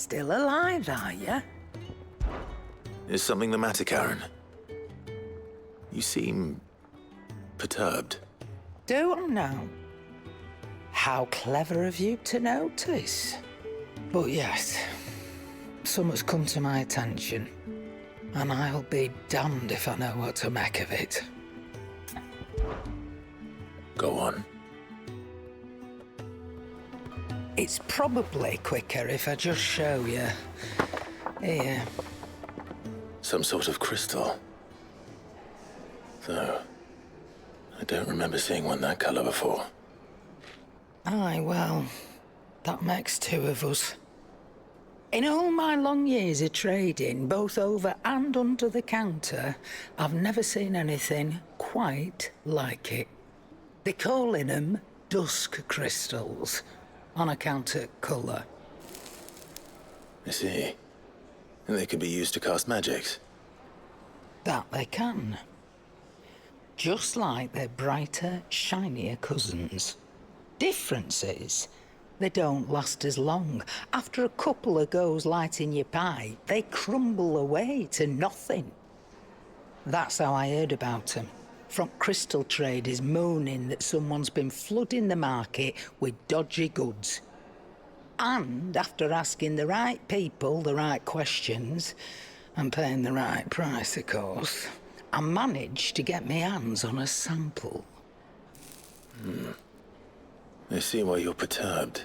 Still alive, are you? Is something the matter, Karen? You seem perturbed. Do I now? How clever of you to notice. But yes, something's come to my attention, and I'll be damned if I know what to make of it. Go on. It's probably quicker if I just show you. Here. Some sort of crystal. Though, I don't remember seeing one that color before. Aye, well, that makes two of us. In all my long years of trading, both over and under the counter, I've never seen anything quite like it. They're calling them dusk crystals, on account of colour. I see. And they can be used to cast magics. That they can. Just like their brighter, shinier cousins. Difference is, they don't last as long. After a couple of goes lighting your pipe, they crumble away to nothing. That's how I heard about them. From crystal traders moaning that someone's been flooding the market with dodgy goods. And after asking the right people the right questions, and paying the right price, of course, I managed to get my hands on a sample. I see why you're perturbed.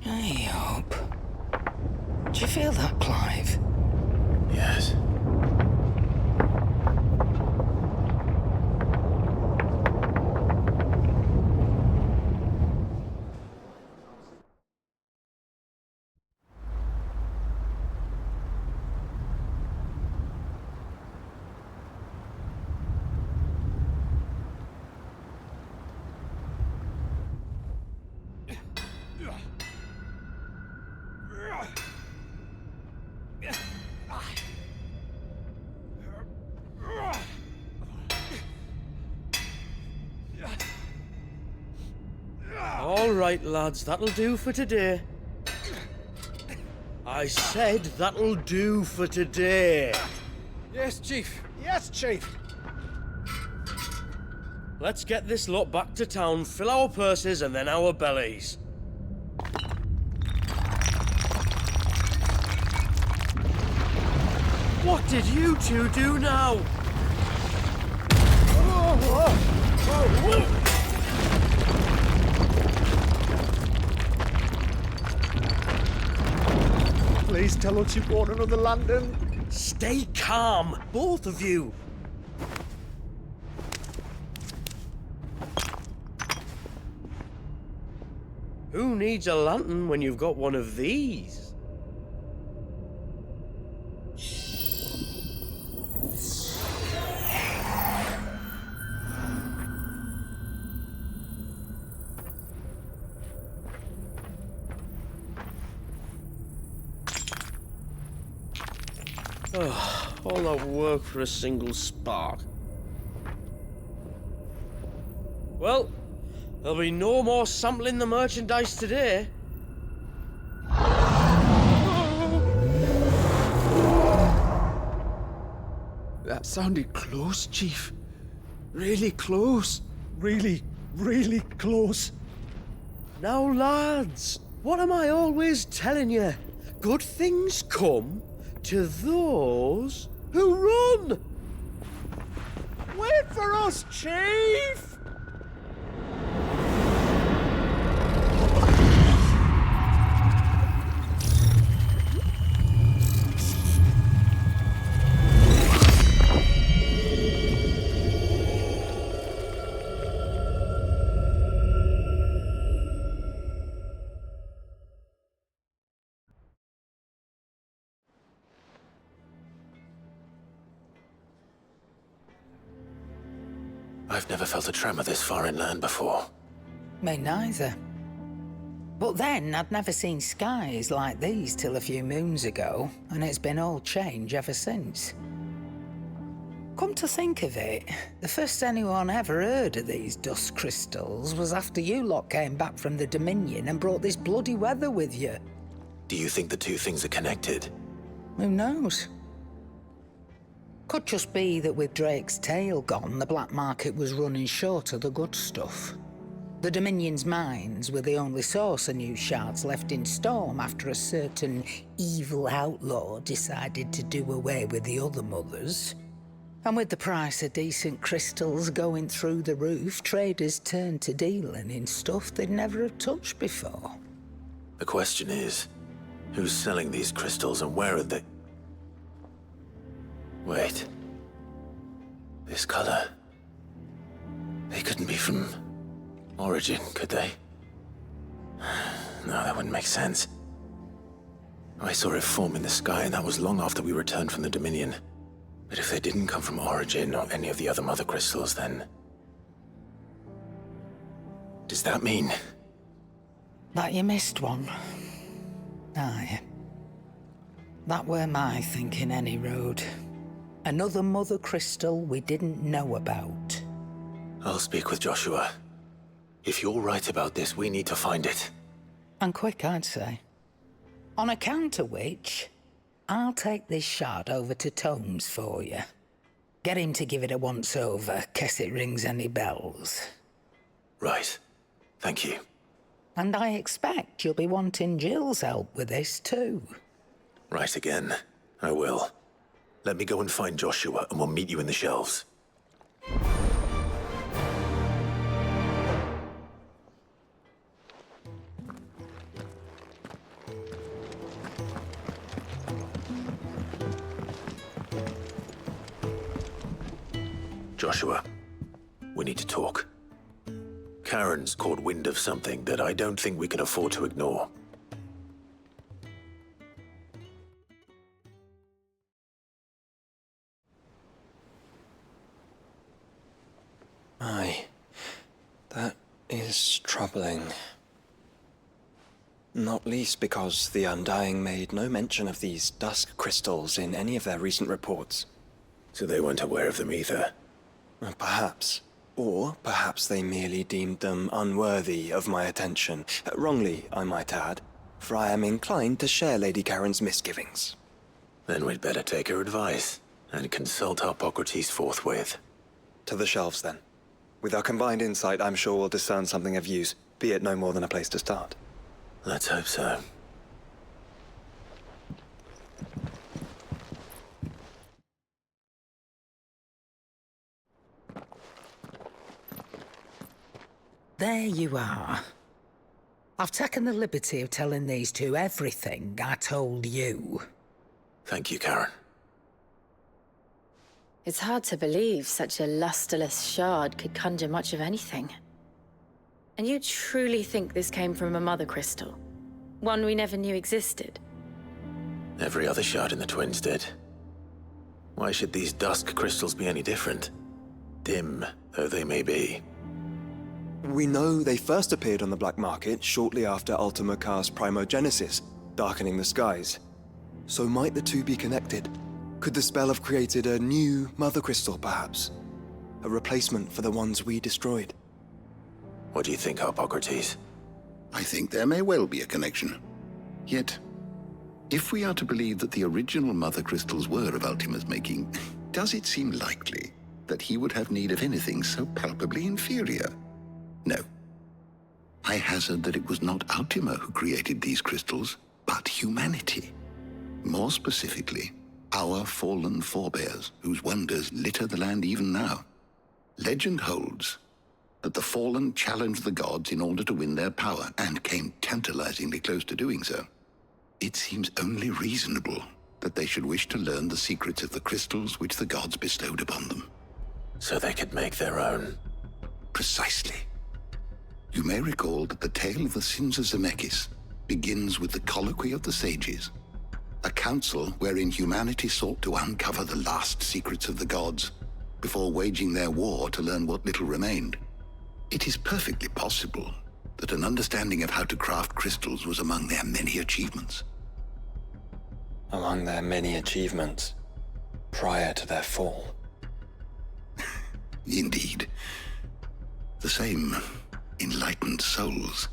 Hey, Hope. Do you feel that, Clive? Yes. All right, lads, that'll do for today. I said that'll do for today. Yes, Chief. Yes, Chief. Let's get this lot back to town, fill our purses and then our bellies. What did you two do now? Please tell us you bought another lantern. Stay calm, both of you. Who needs a lantern when you've got one of these? All that work for a single spark. Well, there'll be no more sampling the merchandise today. That sounded close, Chief. Really close. Really, really close. Now, lads, what am I always telling you? Good things come to those who run! Wait for us, Chief! I've never felt a tremor this far inland before. Me neither. But then, I'd never seen skies like these till a few moons ago, and it's been all change ever since. Come to think of it, the first anyone ever heard of these dust crystals was after you lot came back from the Dominion and brought this bloody weather with you. Do you think the two things are connected? Who knows? Could just be that with Drake's tail gone, the black market was running short of the good stuff. The Dominion's mines were the only source of new shards left in Storm after a certain evil outlaw decided to do away with the other mothers. And with the price of decent crystals going through the roof, traders turned to dealing in stuff they'd never have touched before. The question is, who's selling these crystals and where are they? Wait. This color. They couldn't be from Origin, could they? No, that wouldn't make sense. I saw it form in the sky, and that was long after we returned from the Dominion. But if they didn't come from Origin or any of the other mother crystals, then... does that mean... That you missed one? Aye. That were my thinking, any road. Another mother crystal we didn't know about. I'll speak with Joshua. If you're right about this, we need to find it. And quick, I'd say. On account of which, I'll take this shard over to Tomes for you. Get him to give it a once-over, case it rings any bells. Right. Thank you. And I expect you'll be wanting Jill's help with this too. Right again. I will. Let me go and find Joshua, and we'll meet you in the shelves. Joshua, we need to talk. Karen's caught wind of something that I don't think we can afford to ignore. Aye, that is troubling. Not least because the Undying made no mention of these dusk crystals in any of their recent reports. So they weren't aware of them either. Perhaps. Or perhaps they merely deemed them unworthy of my attention. Wrongly, I might add, for I am inclined to share Lady Karen's misgivings. Then we'd better take her advice and consult Hippocrates forthwith. To the shelves, then. With our combined insight, I'm sure we'll discern something of use, be it no more than a place to start. Let's hope so. There you are. I've taken the liberty of telling these two everything I told you. Thank you, Karen. It's hard to believe such a lusterless shard could conjure much of anything. And you truly think this came from a mother crystal? One we never knew existed? Every other shard in the Twins did. Why should these dusk crystals be any different? Dim though they may be. We know they first appeared on the black market shortly after Ultima Car's primogenesis, darkening the skies. So might the two be connected? Could the spell have created a new mother crystal, perhaps? A replacement for the ones we destroyed? What do you think, Hippocrates? I think there may well be a connection. Yet, if we are to believe that the original mother crystals were of Ultima's making, does it seem likely that he would have need of anything so palpably inferior? No. I hazard that it was not Ultima who created these crystals, but humanity. More specifically, our fallen forebears, whose wonders litter the land even now. Legend holds that the fallen challenged the gods in order to win their power, and came tantalizingly close to doing so. It seems only reasonable that they should wish to learn the secrets of the crystals which the gods bestowed upon them. So they could make their own. Precisely. You may recall that the tale of the sins of Zemeckis begins with the colloquy of the sages, a council wherein humanity sought to uncover the last secrets of the gods before waging their war to learn what little remained. It is perfectly possible that an understanding of how to craft crystals was among their many achievements. Among their many achievements, prior to their fall. Indeed. The same enlightened souls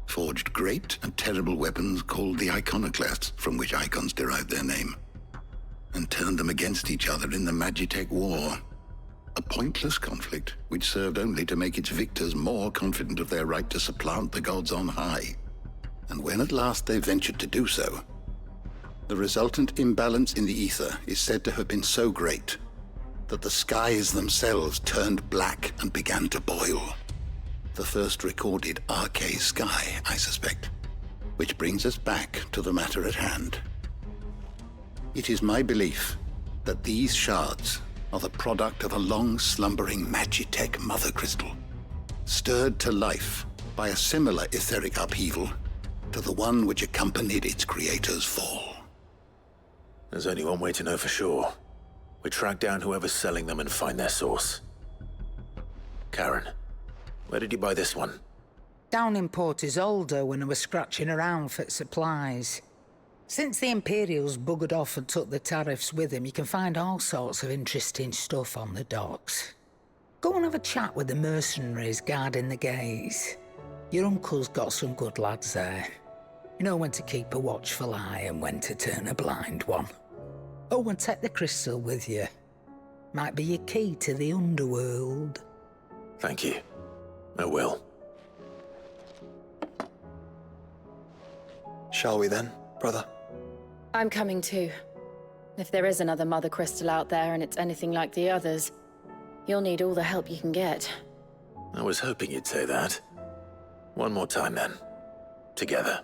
forged great and terrible weapons called the iconoclasts, from which icons derived their name, and turned them against each other in the Magitech War. A pointless conflict which served only to make its victors more confident of their right to supplant the gods on high. And when at last they ventured to do so, the resultant imbalance in the ether is said to have been so great that the skies themselves turned black and began to boil. The first recorded arcane sky, I suspect. Which brings us back to the matter at hand. It is my belief that these shards are the product of a long-slumbering Magitech mother crystal, stirred to life by a similar etheric upheaval to the one which accompanied its creator's fall. There's only one way to know for sure. We track down whoever's selling them and find their source. Karen, where did you buy this one? Down in Port Isolde when I was scratching around for supplies. Since the Imperials buggered off and took the tariffs with them, you can find all sorts of interesting stuff on the docks. Go and have a chat with the mercenaries guarding the gates. Your uncle's got some good lads there. You know when to keep a watchful eye and when to turn a blind one. Oh, and take the crystal with you. Might be your key to the underworld. Thank you. I will. Shall we then, brother? I'm coming too. If there is another mother crystal out there and it's anything like the others, you'll need all the help you can get. I was hoping you'd say that. One more time then. Together.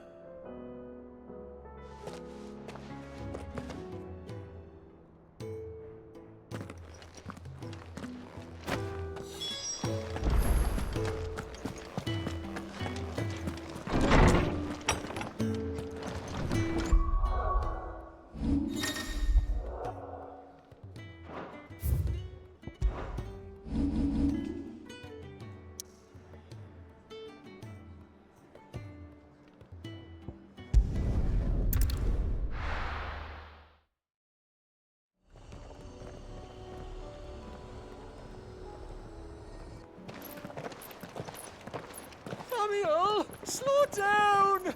Samuel, slow down!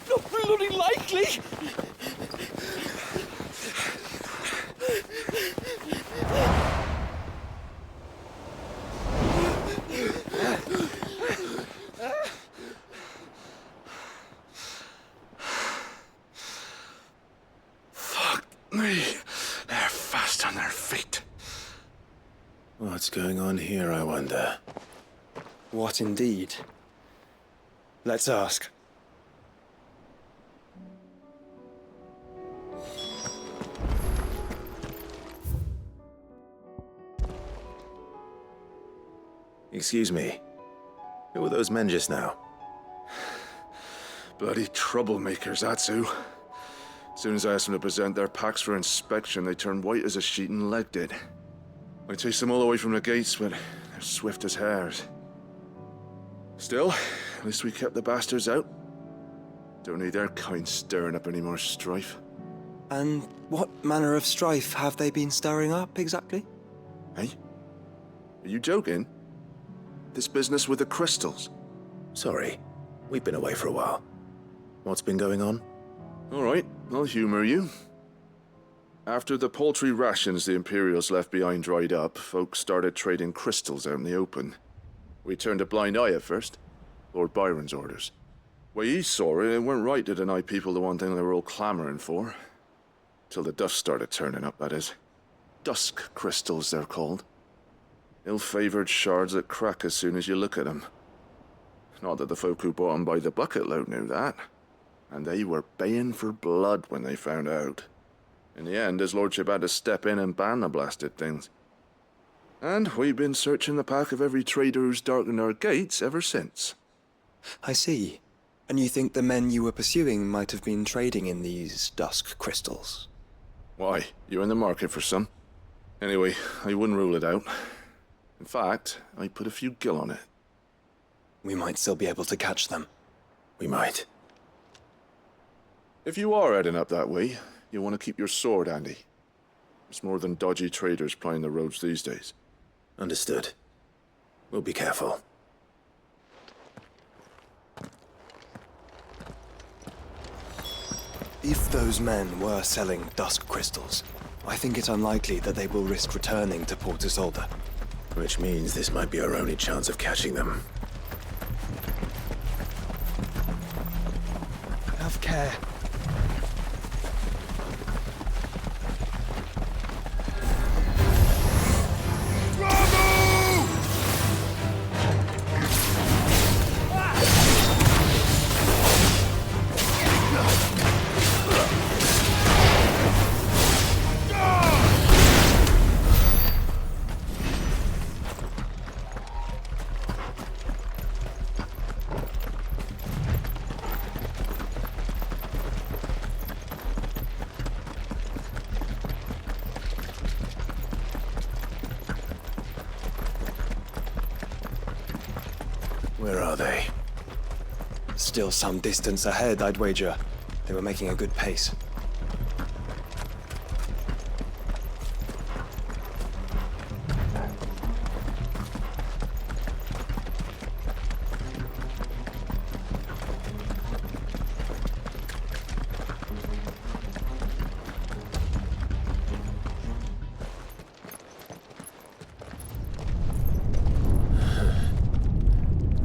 Not bloody likely! Fuck me. They're fast on their feet. What's going on here, I wonder? What indeed? Let's ask. Excuse me. Who were those men just now? Bloody troublemakers, that's who. As soon as I asked them to present their packs for inspection, they turned white as a sheet and legged it. I chased them all away from the gates, but they're swift as hares. Still, at least we kept the bastards out. Don't need their kind stirring up any more strife. And what manner of strife have they been stirring up, exactly? Hey? Are you joking? This business with the crystals? Sorry. We've been away for a while. What's been going on? All right, I'll humor you. After the paltry rations the Imperials left behind dried up, folks started trading crystals out in the open. We turned a blind eye at first. Lord Byron's orders. Way he saw it, it weren't right to deny people the one thing they were all clamoring for. Till the dust started turning up, that is. Dusk crystals, they're called. Ill-favored shards that crack as soon as you look at them. Not that the folk who bought them by the bucket load knew that. And they were baying for blood when they found out. In the end, his lordship had to step in and ban the blasted things. And we've been searching the pack of every trader who's darkened our gates ever since. I see. And you think the men you were pursuing might have been trading in these dusk crystals? Why, you're in the market for some. Anyway, I wouldn't rule it out. In fact, I put a few gil on it. We might still be able to catch them. We might. If you are heading up that way, you'll want to keep your sword handy. It's more than dodgy traders plying the roads these days. Understood. We'll be careful. If those men were selling dusk crystals, I think it's unlikely that they will risk returning to Port Isolde. Which means this might be our only chance of catching them. Have care. Where are they? Still some distance ahead, I'd wager. They were making a good pace.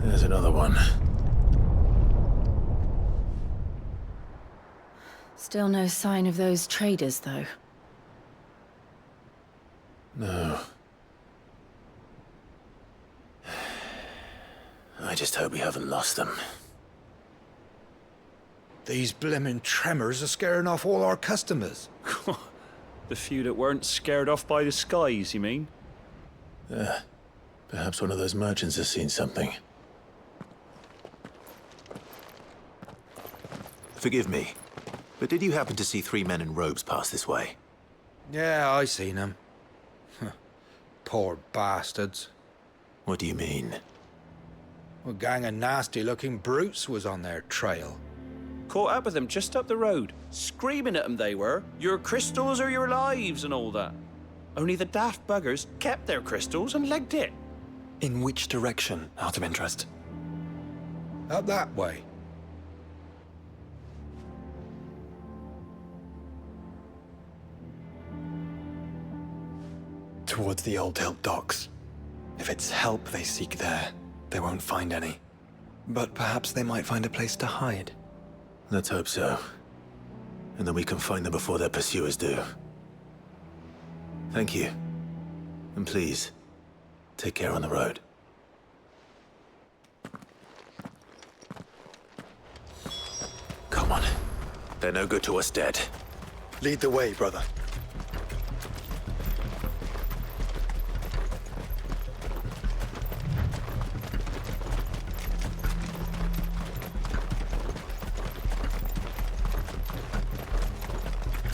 There's another one. Still no sign of those traders, though. No. I just hope we haven't lost them. These blimmin' tremors are scaring off all our customers. The few that weren't scared off by the skies, you mean? Perhaps one of those merchants has seen something. Forgive me, but did you happen to see 3 men in robes pass this way? Yeah, I seen them. Poor bastards. What do you mean? A gang of nasty-looking brutes was on their trail. Caught up with them just up the road. Screaming at them they were. Your crystals are your lives and all that. Only the daft buggers kept their crystals and legged it. In which direction, out of interest? Up that way. Towards the Old Hill docks. If it's help they seek there, they won't find any. But perhaps they might find a place to hide. Let's hope so. And then we can find them before their pursuers do. Thank you. And please, take care on the road. Come on. They're no good to us dead. Lead the way, brother.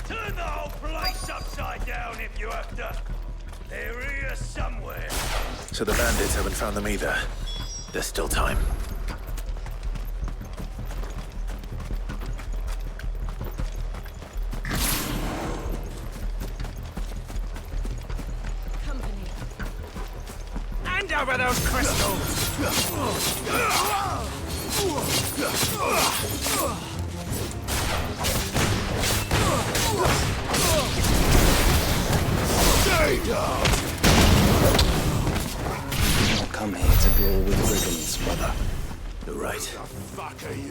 Turn the whole place upside down if you have to. They're here somewhere. So the bandits haven't found them either. There's still time. Hand over those crystals! Come here to brawl with brigands, brother. You're right.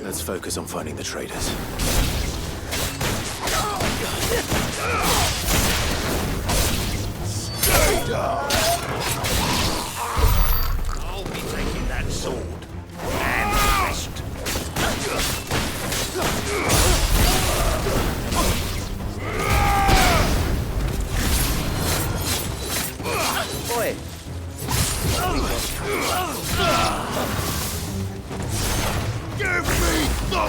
Let's focus on finding the traders. Stay down! I'll be taking that sword. And fist. Boy. Give me the...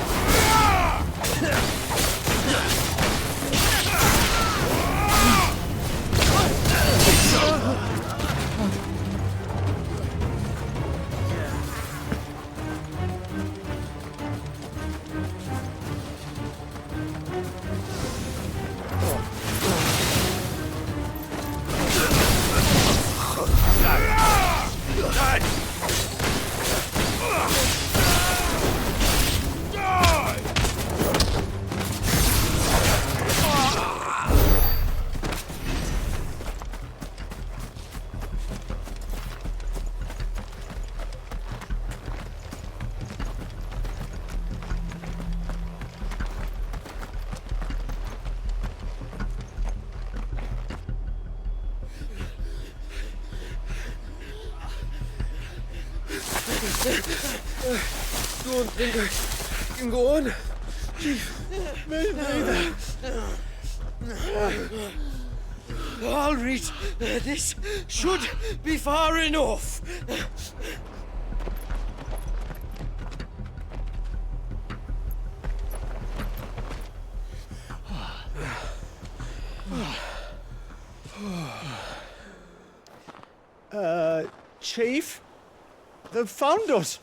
Go on, Tinker. You can go on. Chief, me there. All right, this should be far enough. Chief? They've found us.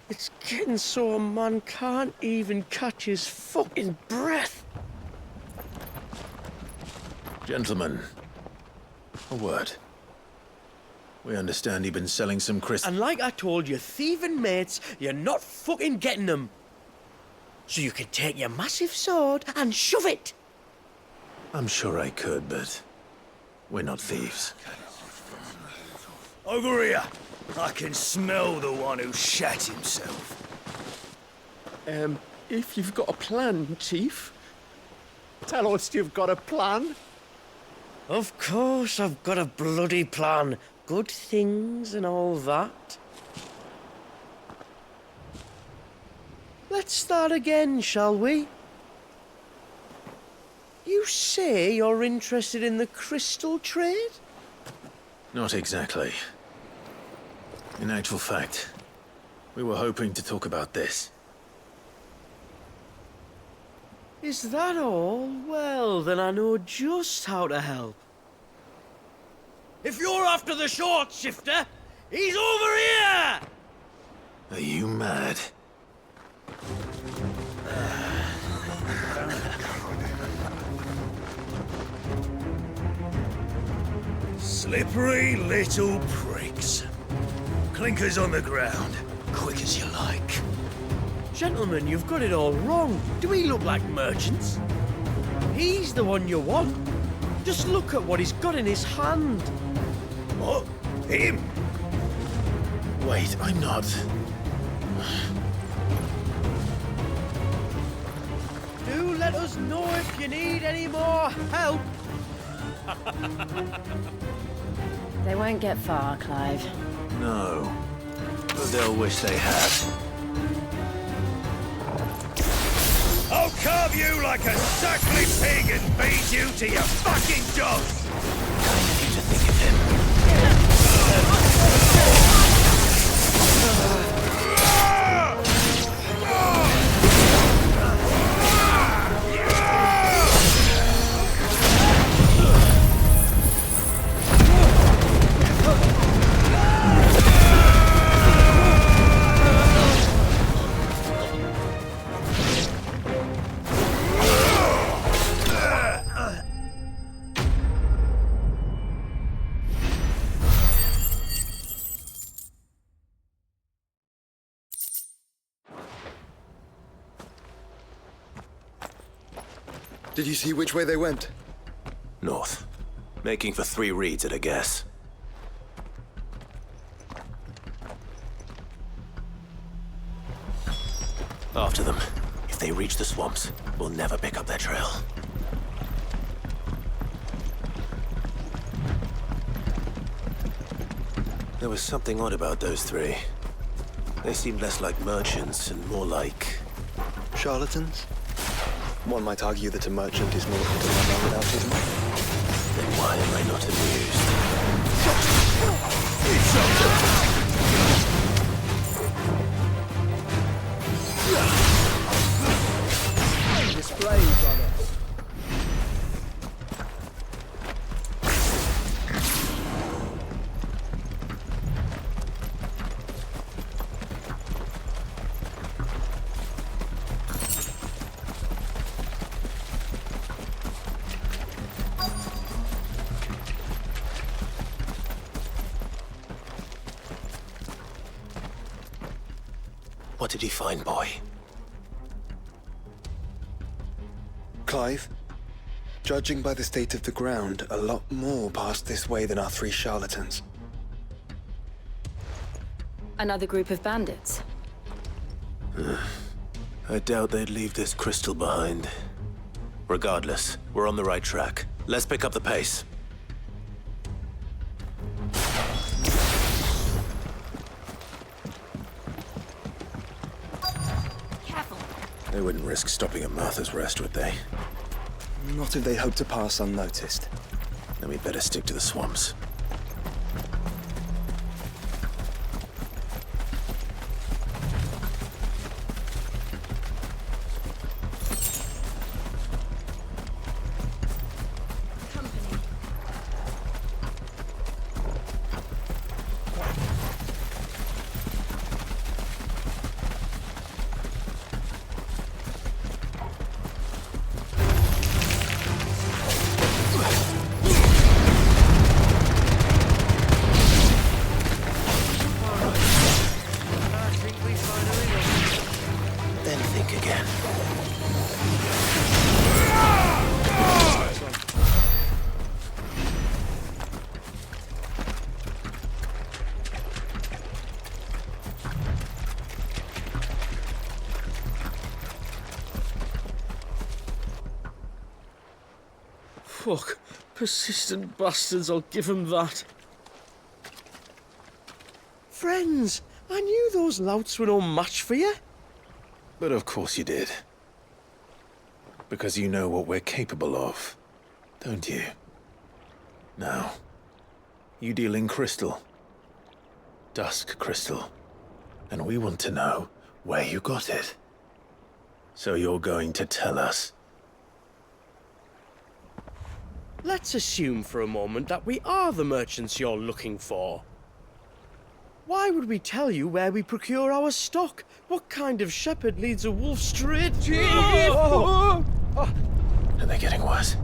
It's getting so a man can't even catch his fucking breath. Gentlemen, a word. We understand you've been selling some crystals. And like I told your thieving mates, you're not fucking getting them. So you can take your massive sword and shove it. I'm sure I could, but we're not thieves. Over here. I can smell the one who shat himself. If you've got a plan, Chief, tell us you've got a plan. Of course I've got a bloody plan. Good things and all that. Let's start again, shall we? You say you're interested in the crystal trade? Not exactly. In actual fact, we were hoping to talk about this. Is that all? Well, then I know just how to help. If you're after the short shifter, he's over here! Are you mad? Slippery little pricks. Clinkers on the ground, quick as you like. Gentlemen, you've got it all wrong. Do we look like merchants? He's the one you want. Just look at what he's got in his hand. What? Him? Wait, I'm not. Do let us know if you need any more help. They won't get far, Clive. No. But they'll wish they had. I'll carve you like a suckling pig and feed you to your fucking dogs! Kind of you to think of him. Did you see which way they went? North. Making for 3 reads at a guess. After them. If they reach the swamps, we'll never pick up their trail. There was something odd about those 3. They seemed less like merchants and more like... Charlatans? One might argue that a merchant is more than a man without his money. Then why am I not amused? Display, brother. What did he find, boy? Clive, judging by the state of the ground, a lot more passed this way than our 3 charlatans. Another group of bandits. I doubt they'd leave this crystal behind. Regardless, we're on the right track. Let's pick up the pace. They wouldn't risk stopping at Martha's Rest, would they? Not if they hope to pass unnoticed. Then we'd better stick to the swamps. Then think again. Fuck. Persistent bastards, I'll give them that. Friends, I knew those louts were no match for you. But of course you did. Because you know what we're capable of, don't you? Now, you deal in crystal. Dusk crystal. And we want to know where you got it. So you're going to tell us. Let's assume for a moment that we are the merchants you're looking for. Why would we tell you where we procure our stock? What kind of shepherd leads a wolf straight? Are they getting worse?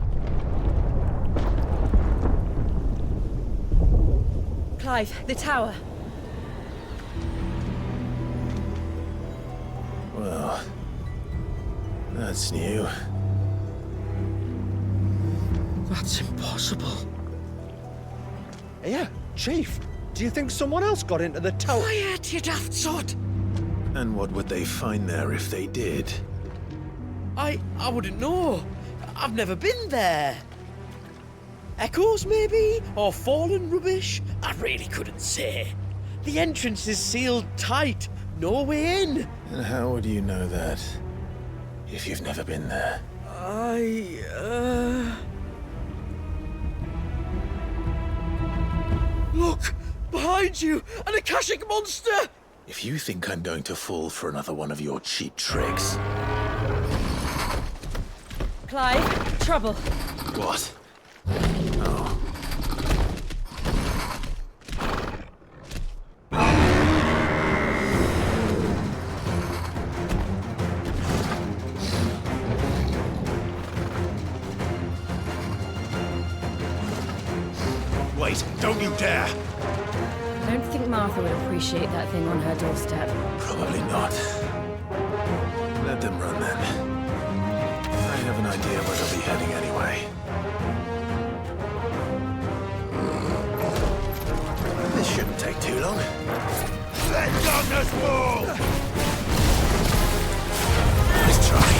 Clive, the tower. Well, that's new. That's impossible. Yeah, Chief. Do you think someone else got into the tower? Quiet, you daft sot! And what would they find there if they did? I wouldn't know. I've never been there. Echoes, maybe? Or fallen rubbish? I really couldn't say. The entrance is sealed tight. No way in. And how would you know that? If you've never been there? Look! Behind you! An Akashic monster! If you think I'm going to fall for another one of your cheap tricks... Clive, trouble. What? Oh. Wait, don't you dare! I don't think Martha would appreciate that thing on her doorstep. Probably not. Let them run then. I have an idea where they'll be heading anyway. This shouldn't take too long. Let darkness fall! Let's try.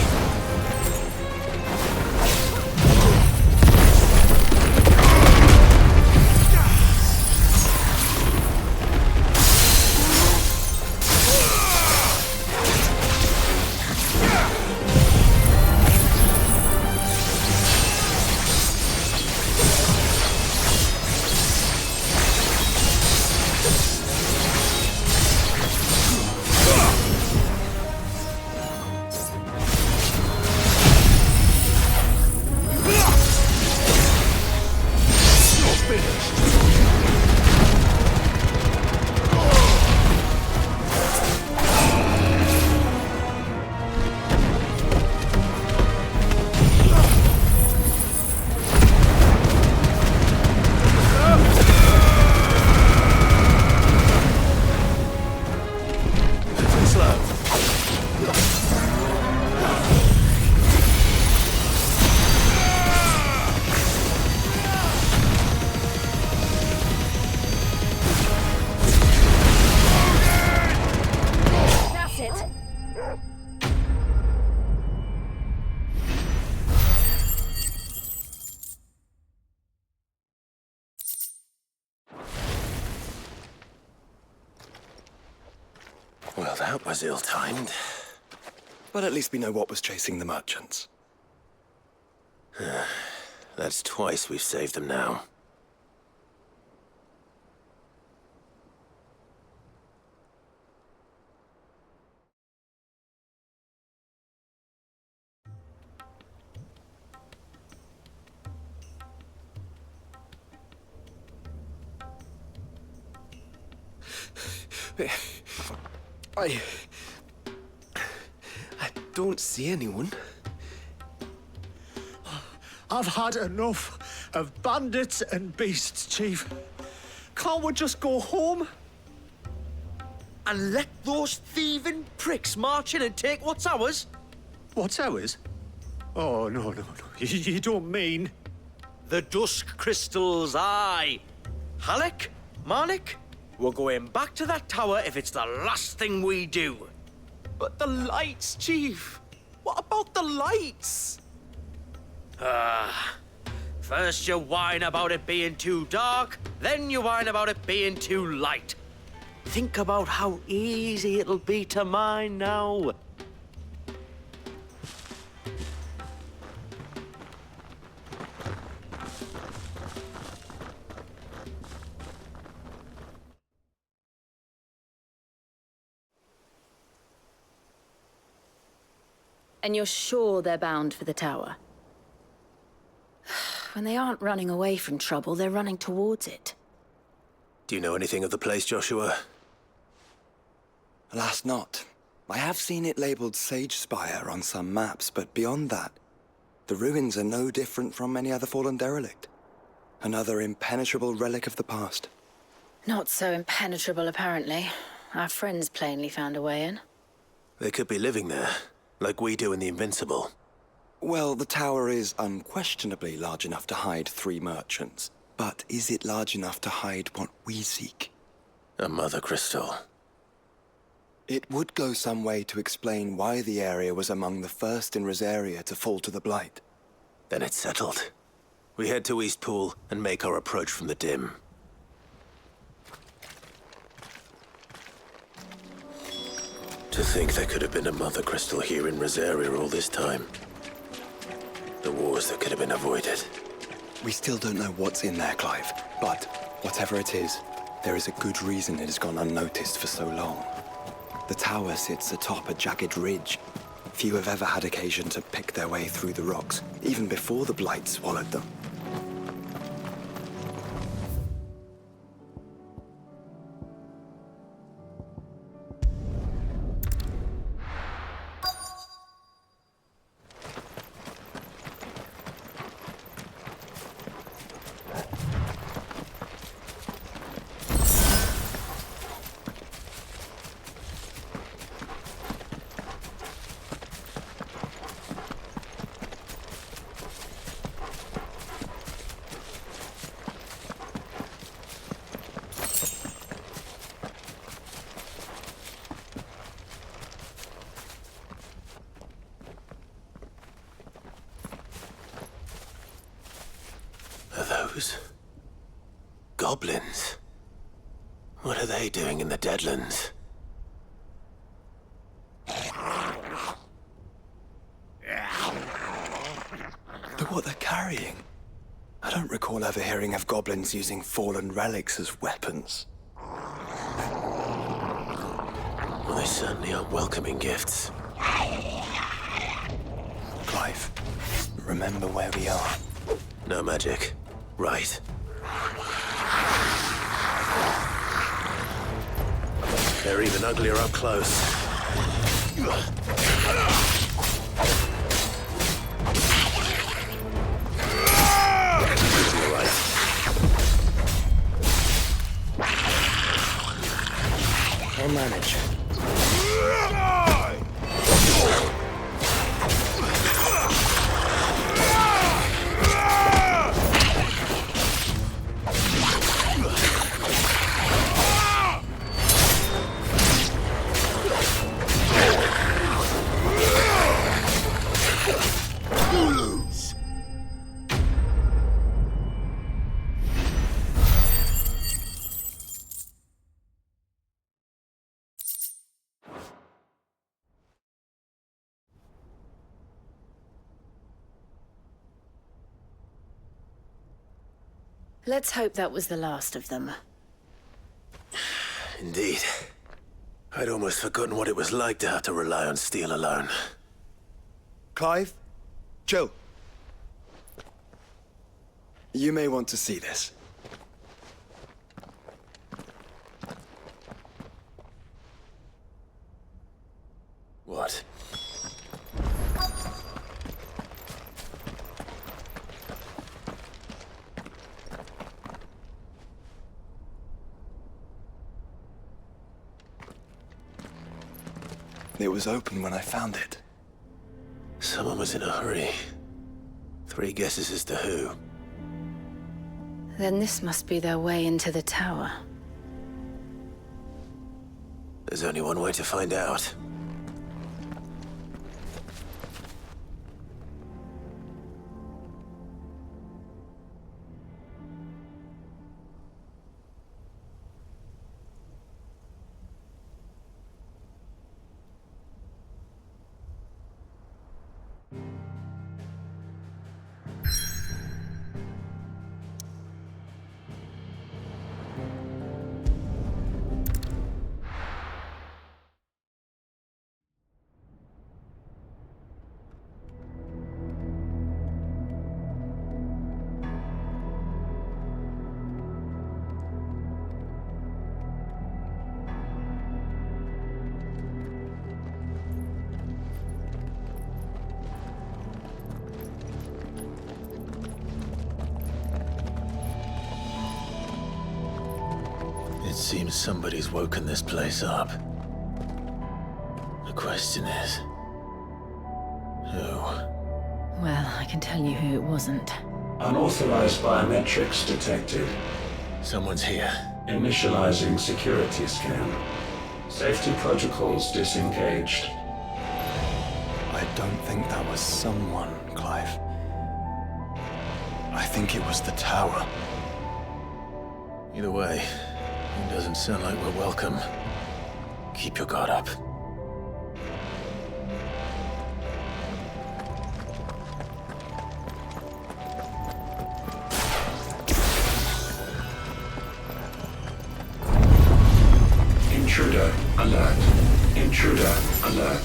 Well, that was ill-timed. But at least we know what was chasing the merchants. That's twice we've saved them now. I don't see anyone. I've had enough of bandits and beasts, Chief. Can't we just go home? And let those thieving pricks march in and take what's ours? What's ours? Oh, no. You don't mean... The dusk crystals, aye. Halleck, Marnik, we're going back to that tower if it's the last thing we do. But the lights, Chief. What about the lights? First you whine about it being too dark, then you whine about it being too light. Think about how easy it'll be to mine now. And you're sure they're bound for the tower? When they aren't running away from trouble, they're running towards it. Do you know anything of the place, Joshua? Alas, not. I have seen it labeled Sage Spire on some maps, but beyond that, the ruins are no different from any other fallen derelict. Another impenetrable relic of the past. Not so impenetrable, apparently. Our friends plainly found a way in. They could be living there, like we do in the Invincible. Well, the tower is unquestionably large enough to hide 3 merchants. But is it large enough to hide what we seek? A mother crystal. It would go some way to explain why the area was among the first in Rosaria to fall to the Blight. Then it's settled. We head to Eastpool and make our approach from the dim. To think there could have been a mother crystal here in Rosaria all this time. The wars that could have been avoided. We still don't know what's in there, Clive. But whatever it is, there is a good reason it has gone unnoticed for so long. The tower sits atop a jagged ridge. Few have ever had occasion to pick their way through the rocks, even before the Blight swallowed them. Are those goblins? What are they doing in the Deadlands? Look what they're carrying. I don't recall ever hearing of goblins using fallen relics as weapons. Well, they certainly aren't welcoming gifts. Clive, remember where we are. No magic. Right. They're even uglier up close. You're right. I'll manage. Let's hope that was the last of them. Indeed. I'd almost forgotten what it was like to have to rely on steel alone. Clive? Joe? You may want to see this. What? It was open when I found it. Someone was in a hurry. 3 guesses as to who. Then this must be their way into the tower. There's only one way to find out. It seems somebody's woken this place up. The question is, who? Well, I can tell you who it wasn't. Unauthorized biometrics detected. Someone's here. Initializing security scan. Safety protocols disengaged. I don't think that was someone, Clive. I think it was the tower. Either way, it doesn't sound like we're welcome. Keep your guard up. Intruder alert. Intruder alert.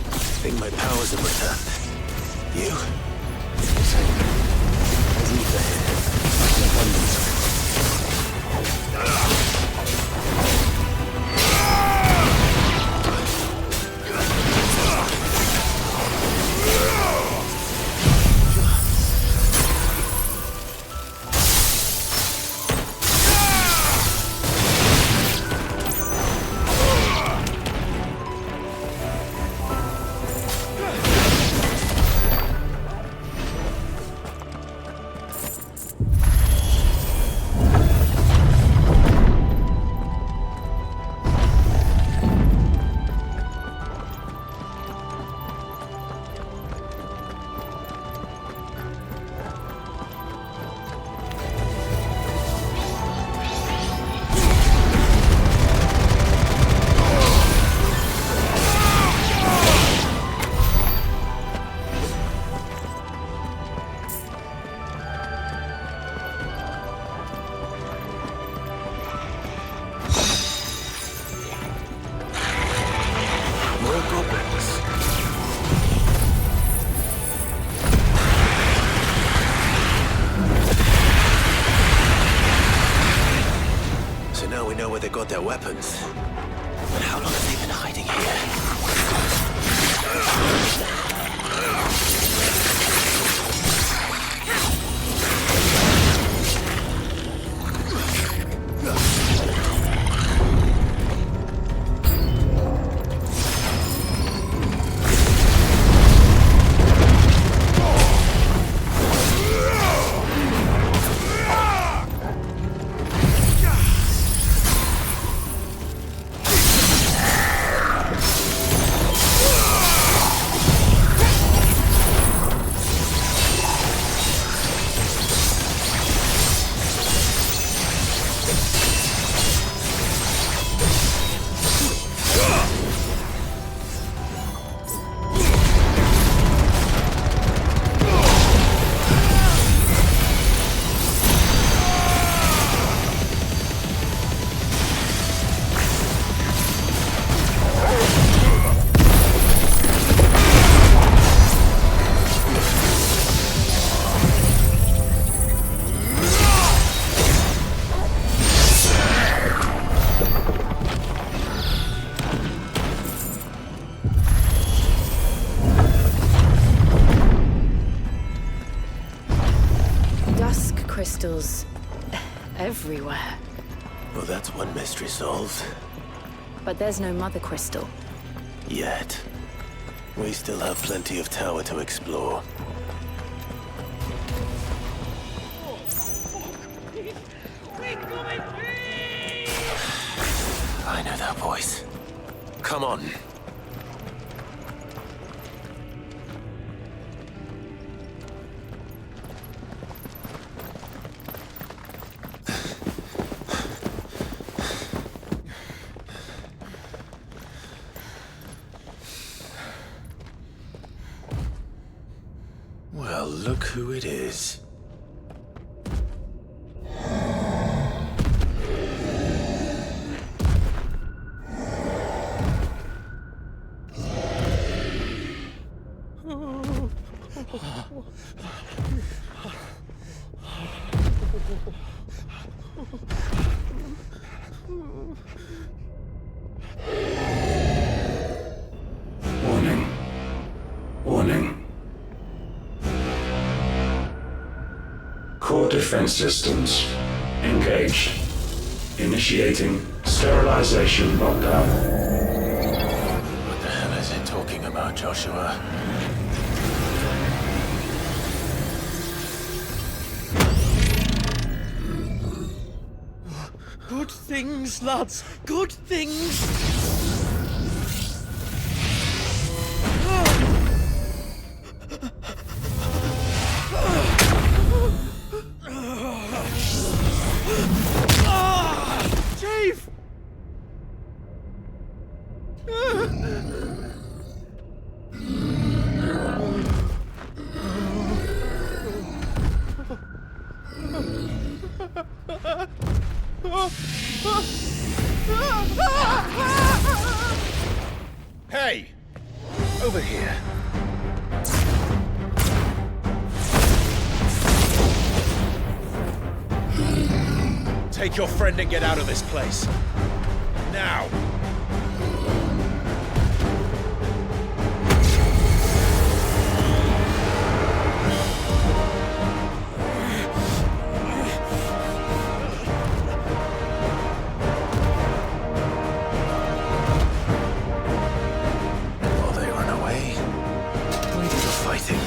I think my powers have returned. You? Same. Leave the head. So now we know where they got their weapons. But how long have they been hiding here? crystals everywhere. Well, that's one mystery solved. But there's no mother crystal. Yet. We still have plenty of tower to explore. I know that voice. Come on. Well, look who it is. Warning. Warning. Core defense systems engaged. Initiating sterilization lockdown. What the hell is it talking about, Joshua? Good things, lads. Good things. Chief! Hey! Over here. Take your friend and get out of this place. Now! While they run away, we do the fighting.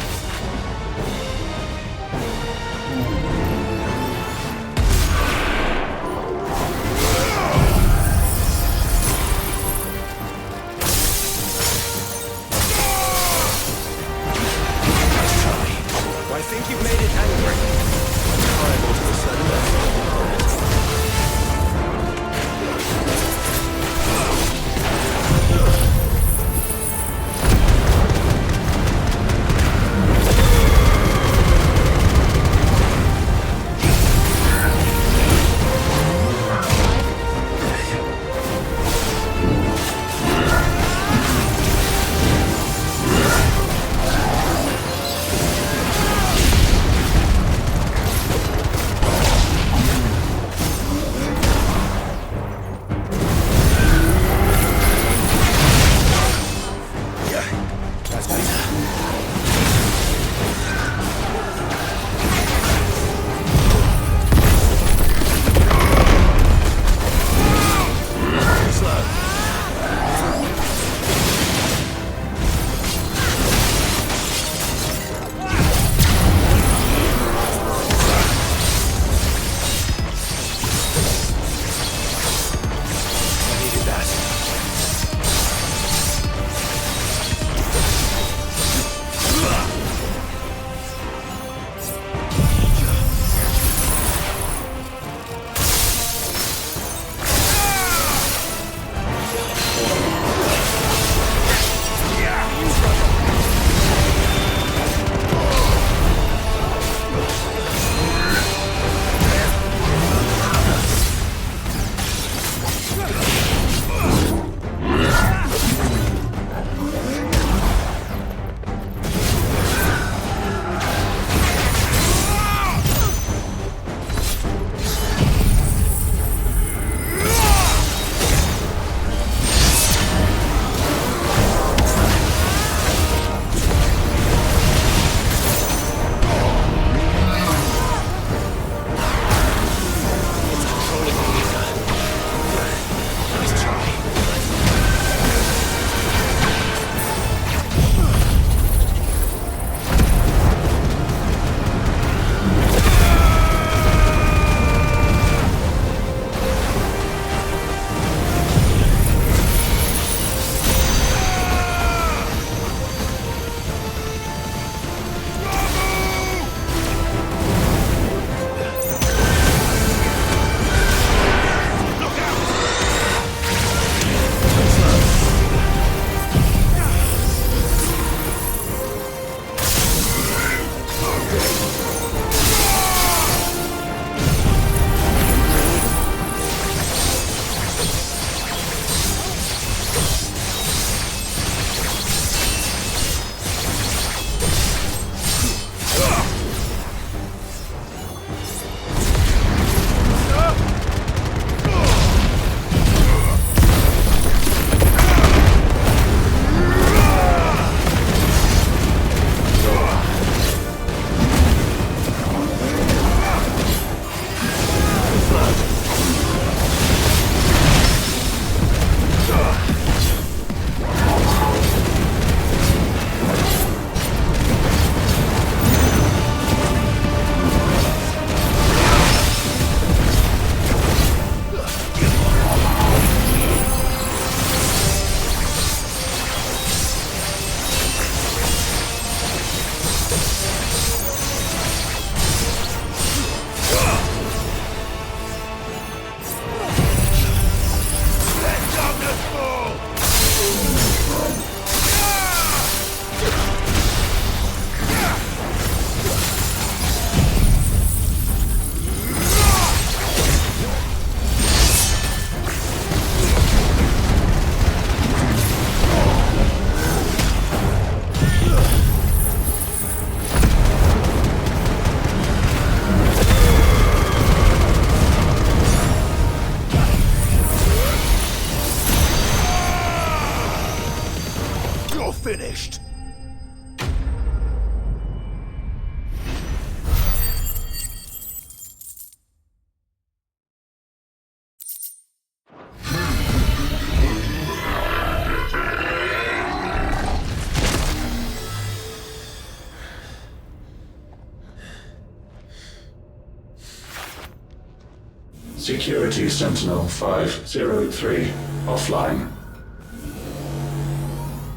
Security Sentinel 503 offline.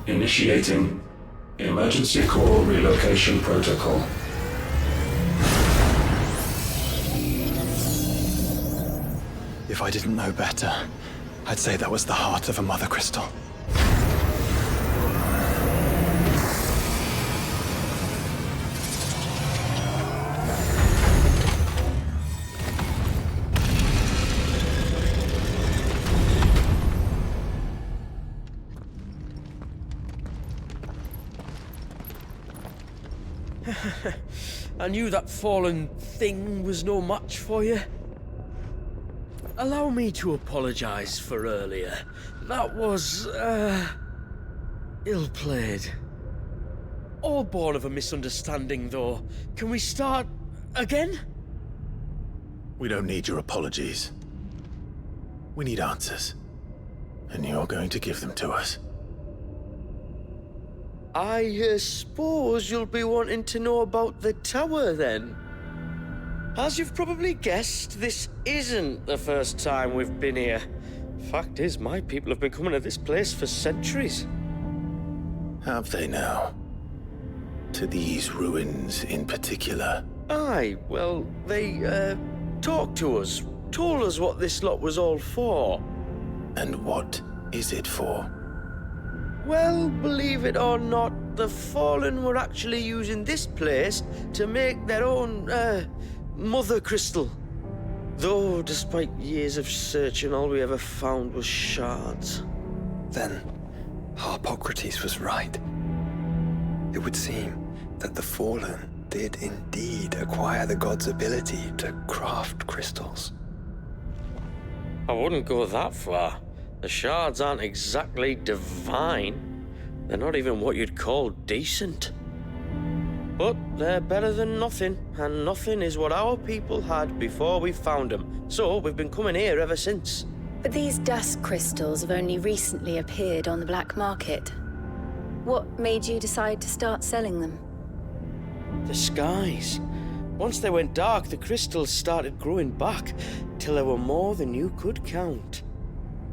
Initiating Emergency Core Relocation Protocol. If I didn't know better, I'd say that was the heart of a Mother Crystal. I knew that fallen thing was no match for you. Allow me to apologize for earlier. That was, ill-played. All born of a misunderstanding, though. Can we start again? We don't need your apologies. We need answers. And you're going to give them to us. I suppose you'll be wanting to know about the tower, then? As you've probably guessed, this isn't the first time we've been here. Fact is, my people have been coming to this place for centuries. Have they now? To these ruins in particular? Aye, well, they, talked to us, told us what this lot was all for. And what is it for? Well, believe it or not, the Fallen were actually using this place to make their own, Mother Crystal. Though, despite years of searching, all we ever found was shards. Then, Harpocrates was right. It would seem that the Fallen did indeed acquire the god's ability to craft crystals. I wouldn't go that far. The shards aren't exactly divine. They're not even what you'd call decent. But they're better than nothing, and nothing is what our people had before we found them. So we've been coming here ever since. But these dust crystals have only recently appeared on the black market. What made you decide to start selling them? The skies. Once they went dark, the crystals started growing back, till there were more than you could count.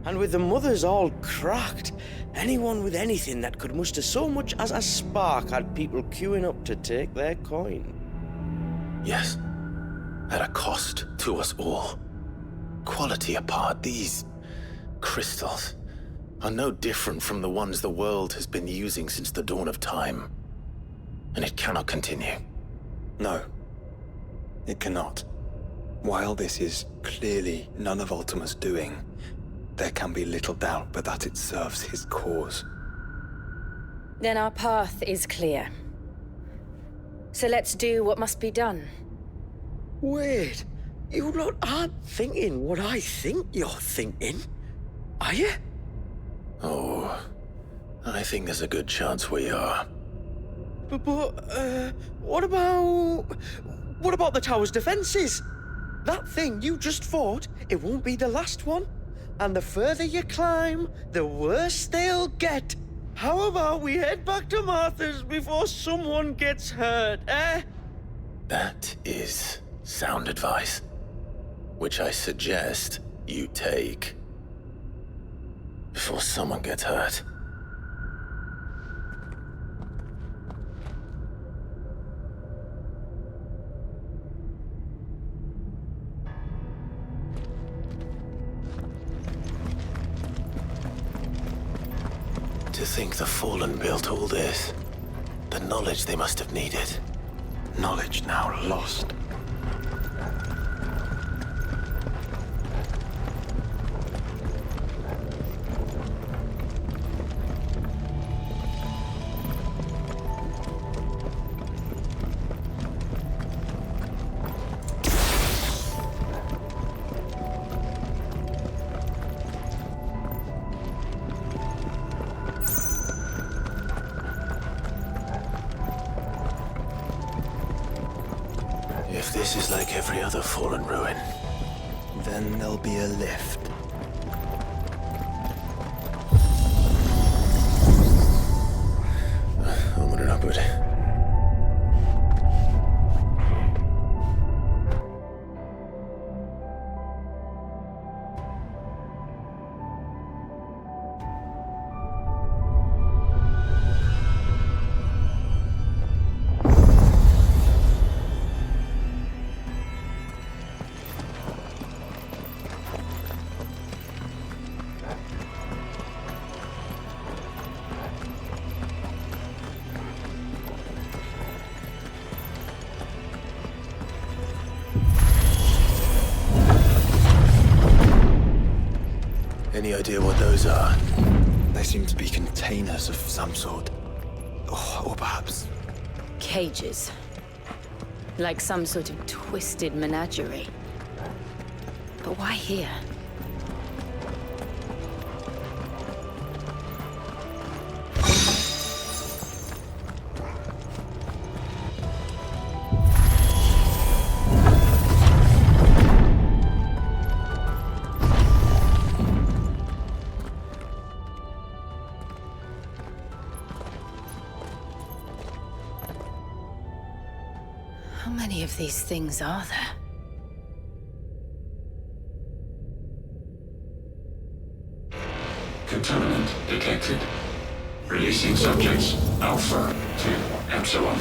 And with the mothers all cracked, anyone with anything that could muster so much as a spark had people queuing up to take their coin. Yes. At a cost to us all. Quality apart, these crystals are no different from the ones the world has been using since the dawn of time. And it cannot continue. No, it cannot. While this is clearly none of Ultima's doing, there can be little doubt but that it serves his cause. Then our path is clear. So let's do what must be done. Wait, you lot aren't thinking what I think you're thinking, are you? Oh, I think there's a good chance we are. But, what about the tower's defenses? That thing you just fought, it won't be the last one. And the further you climb, the worse they'll get. How about we head back to Martha's before someone gets hurt, eh? That is sound advice, which I suggest you take before someone gets hurt. To think the Fallen built all this. The knowledge they must have needed. Knowledge now lost. If this is like every other Fallen ruin, Then there'll be a lift. onward and upward. idea what those are? They seem to be containers of some sort. Or perhaps... Cages. Like some sort of twisted menagerie. But why here? How many of these things are there? Contaminant detected. Releasing subjects Alpha to Epsilon.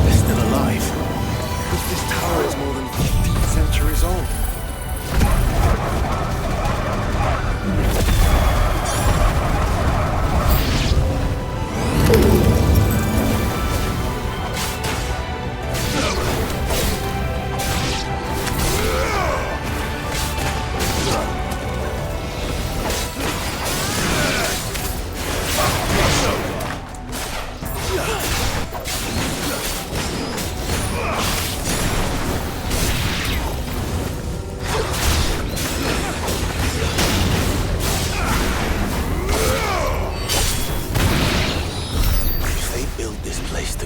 They're still alive. If this tower is more than 15 centuries old.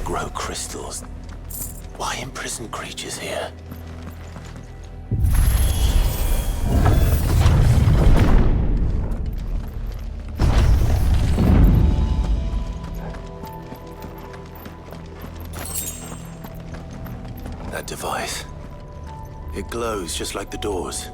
Grow crystals. Why imprison creatures here? That device. It glows just like the doors.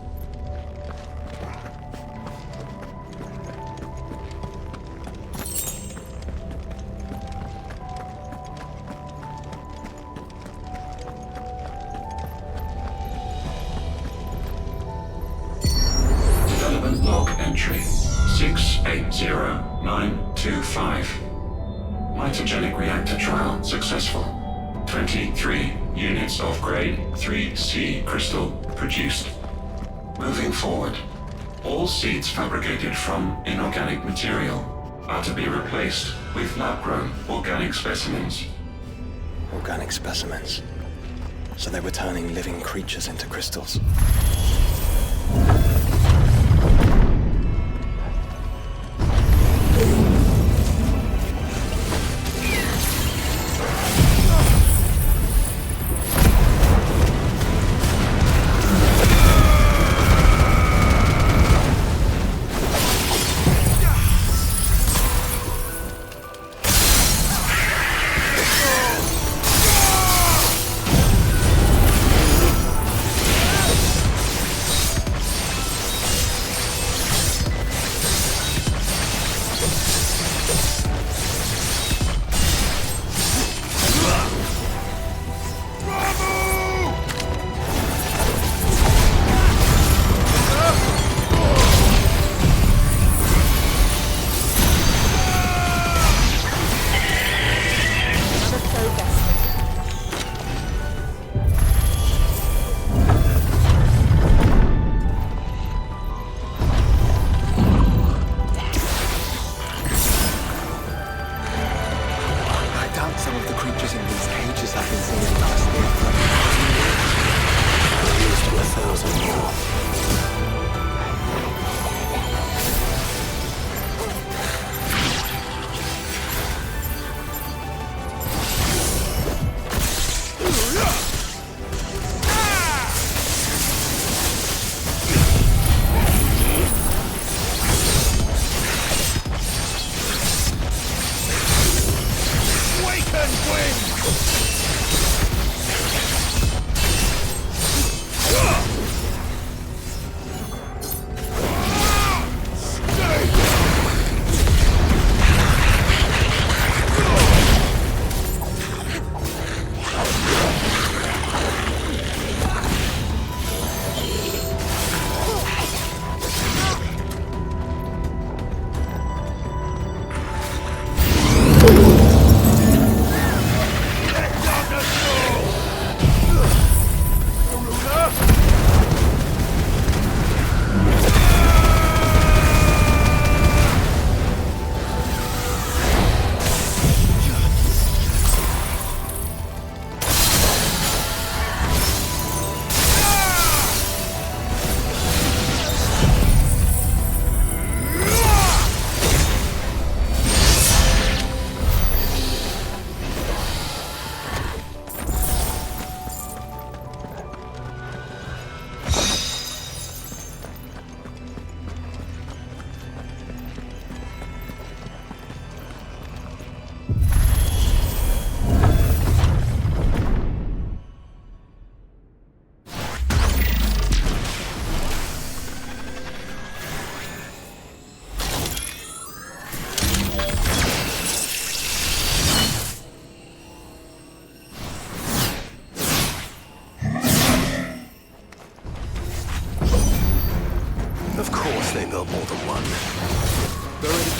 Log entry 680925. Mitogenic reactor trial successful. 23 units of grade 3C crystal produced. Moving forward, all seeds fabricated from inorganic material are to be replaced with lab-grown organic specimens. Organic specimens. So they were turning living creatures into crystals.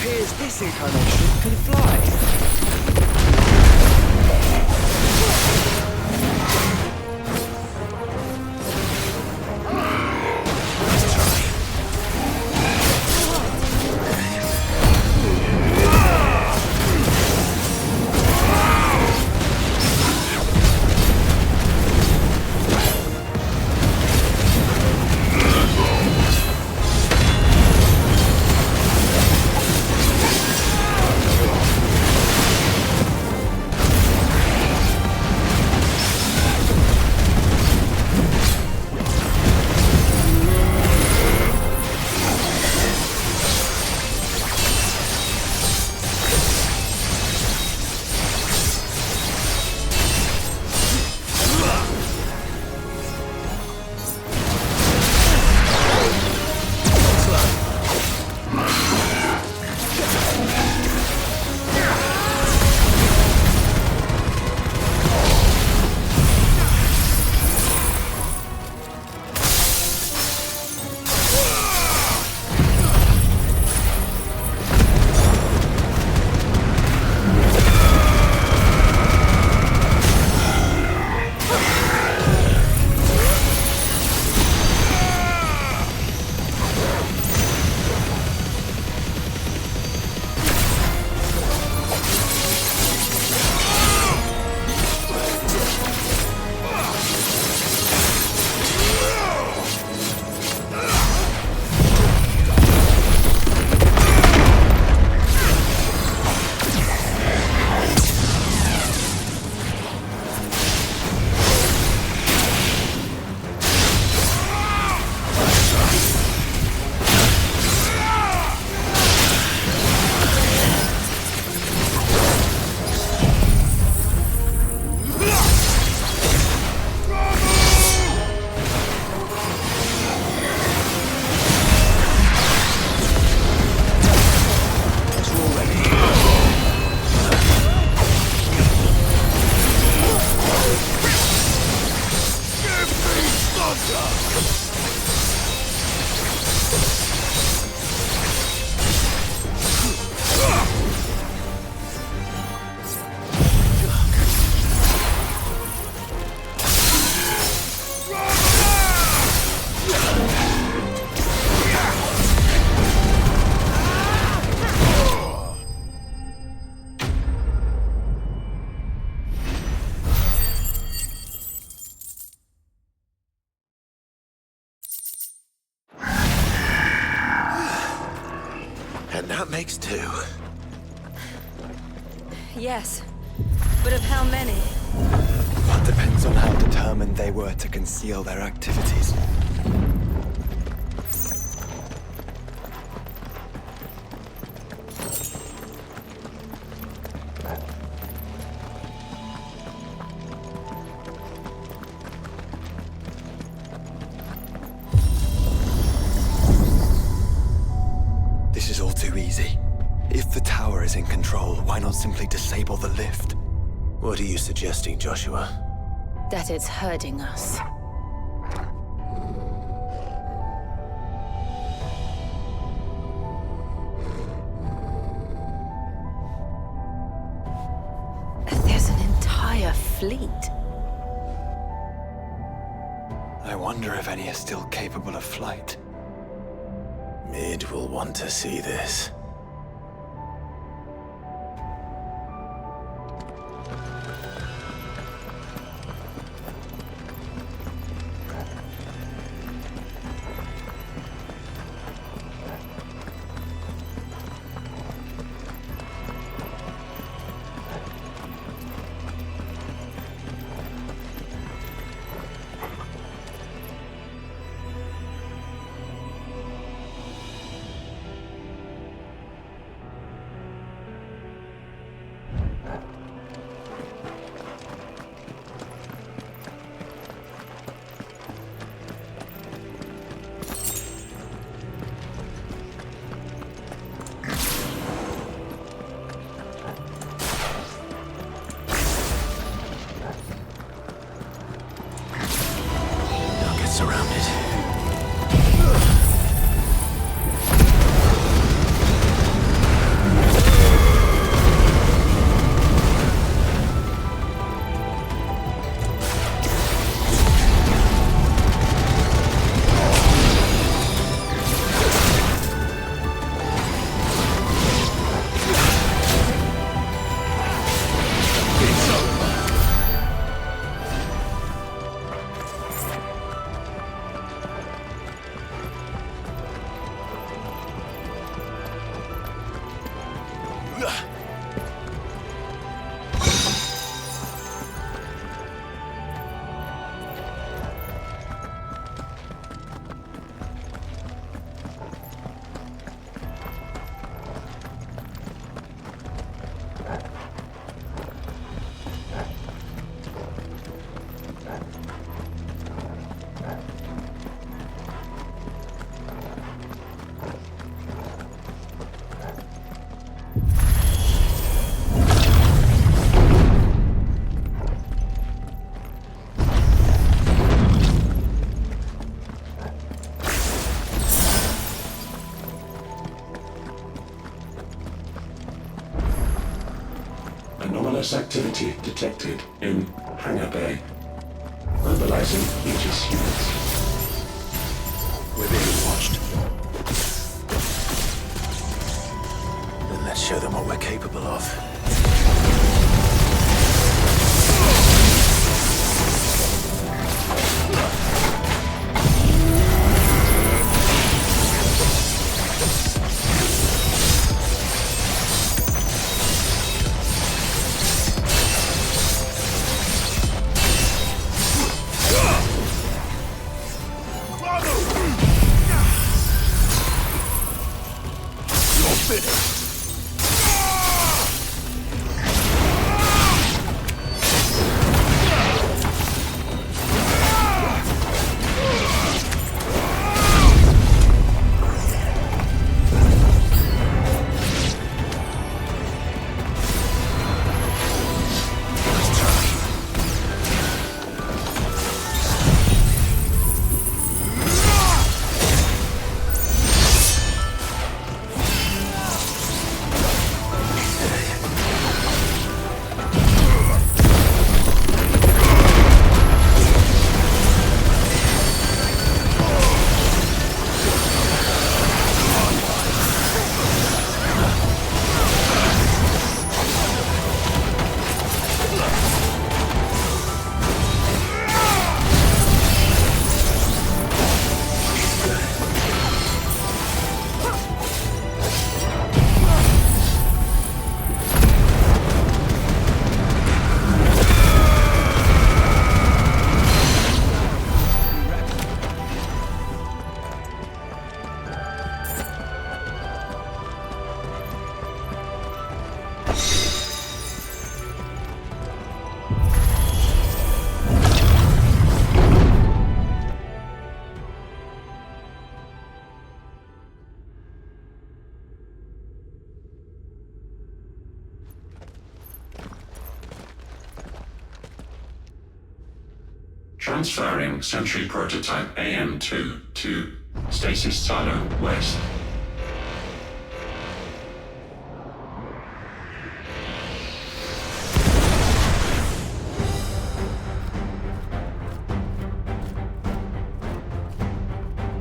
appears this incarnation can fly. And that makes 2. Yes, but of how many? That depends on how determined they were to conceal their activities. This is all too easy. If the tower is in control, why not simply disable the lift? What are you suggesting, Joshua? That it's hurting us. There's an entire fleet. I wonder if any are still capable of flight. Mid will want to see this. Anomalous activity detected in Hangar Bay. Mobilizing Aegis units. We're being watched. Then let's show them what we're capable of. Transferring Sentry Prototype AM2 to Stasis Silo West.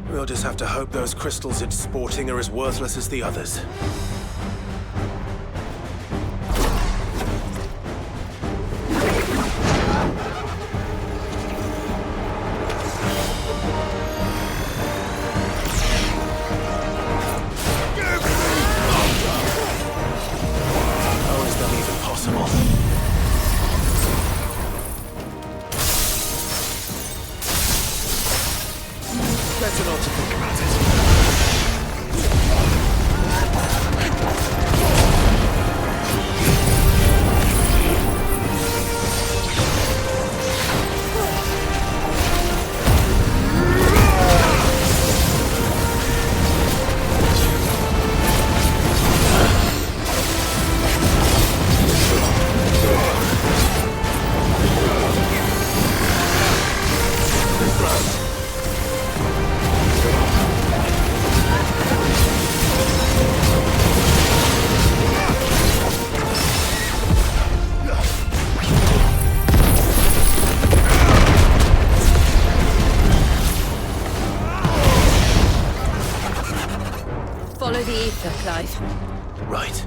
We'll just have to hope those crystals it's sporting are as worthless as the others. How is that even possible? Better not to think about it. Follow the ether, Clive. Right.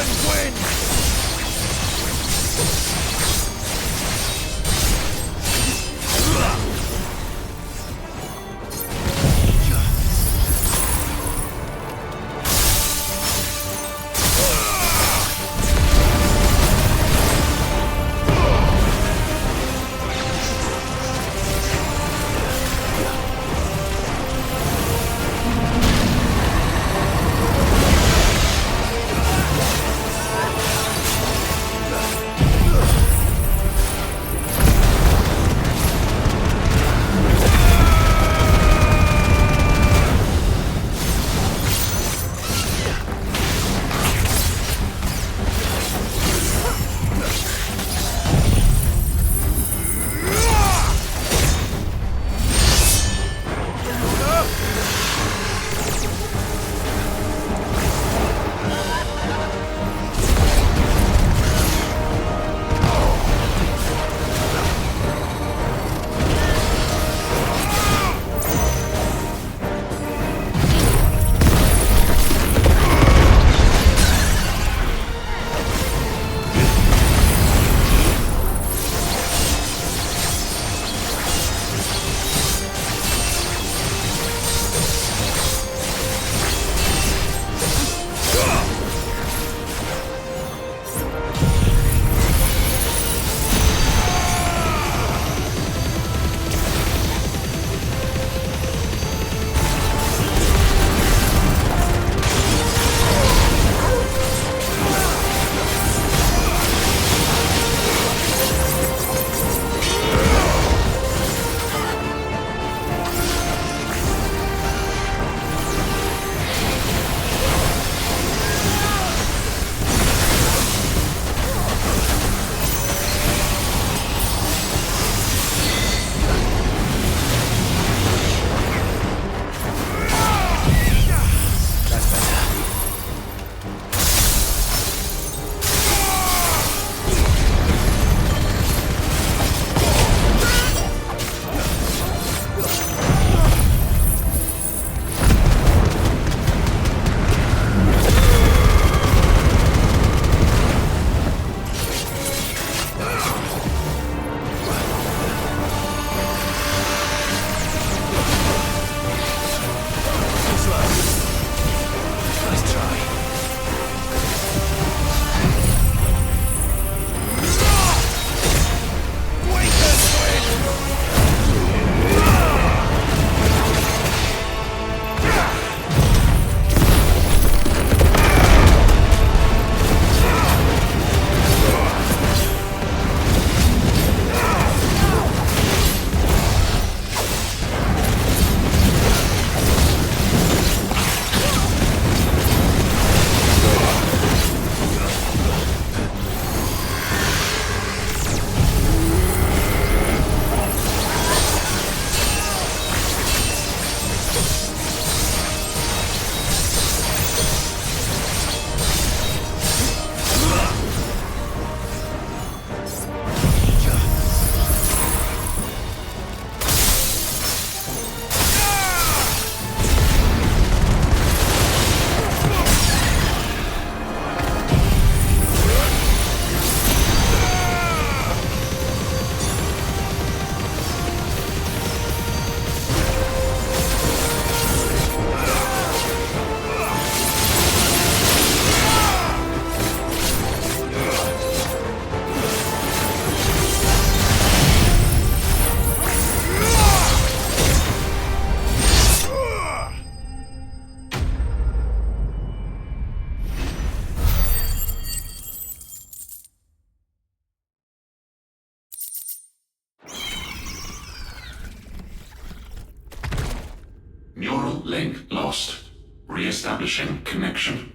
Weakest win! Neural link lost. Re-establishing connection.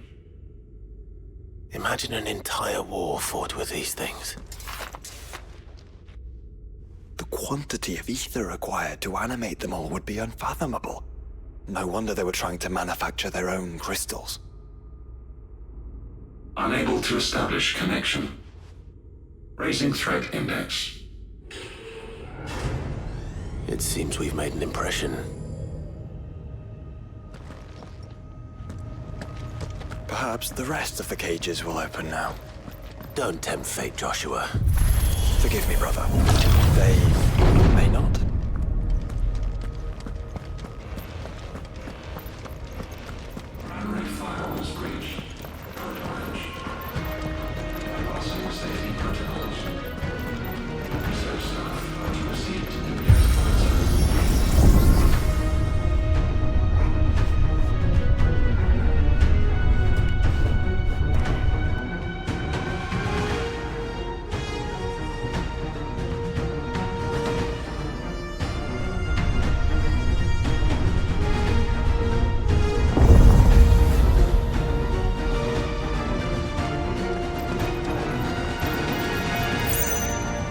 Imagine an entire war fought with these things. The quantity of ether required to animate them all would be unfathomable. No wonder they were trying to manufacture their own crystals. Unable to establish connection. Raising threat index. It seems we've made an impression. Perhaps the rest of the cages will open now. Don't tempt fate, Joshua. Forgive me, brother. They may not. Primary file was breached. Code orange. Bypassing safety protocols. Research staff are to proceed to nuclear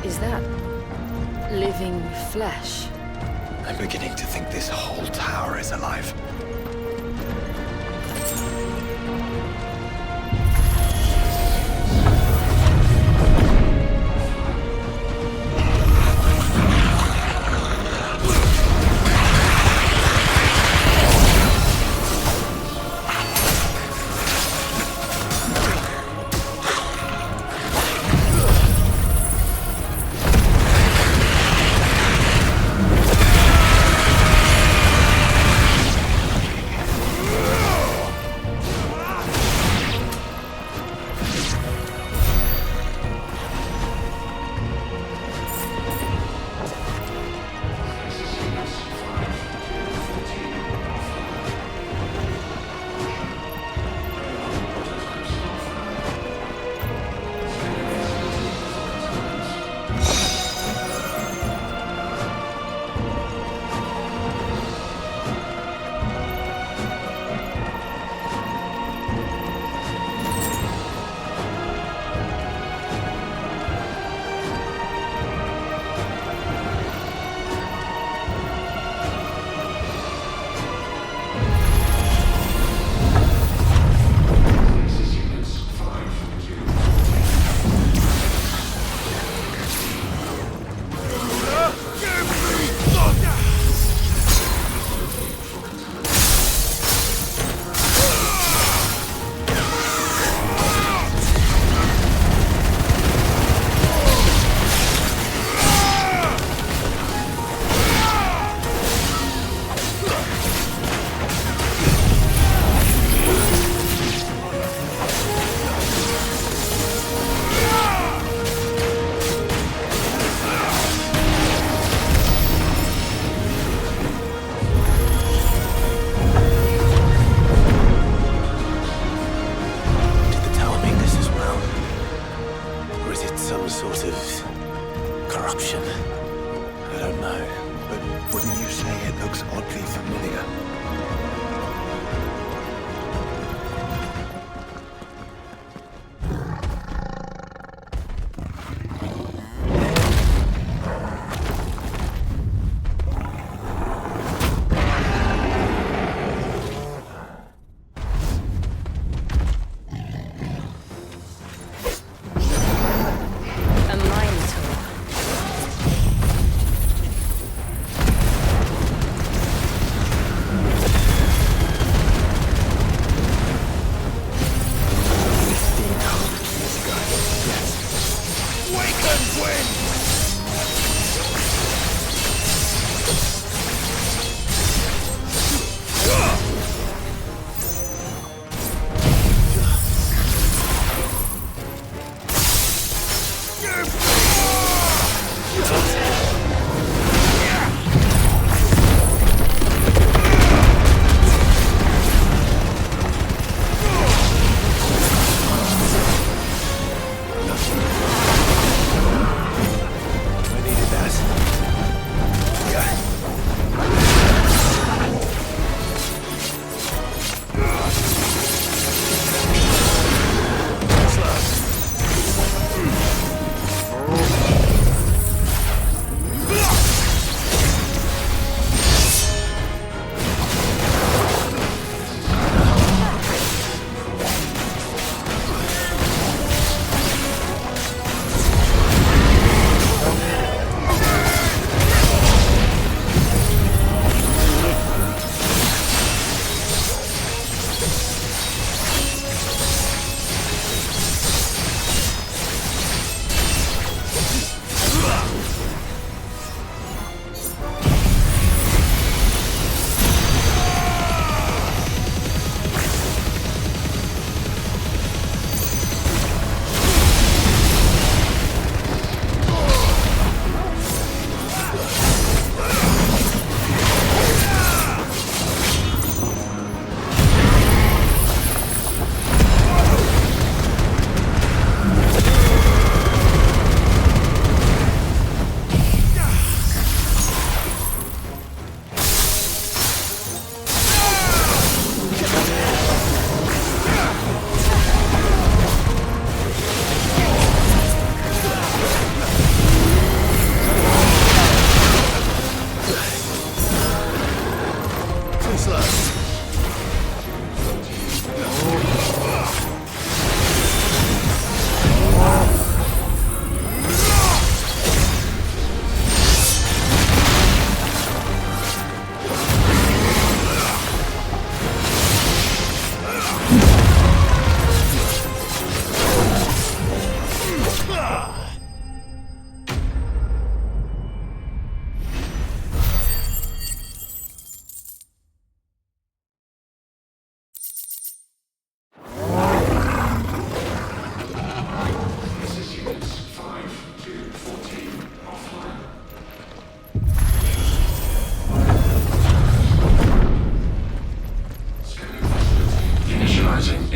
Is that living flesh? I'm beginning to think this whole tower is alive.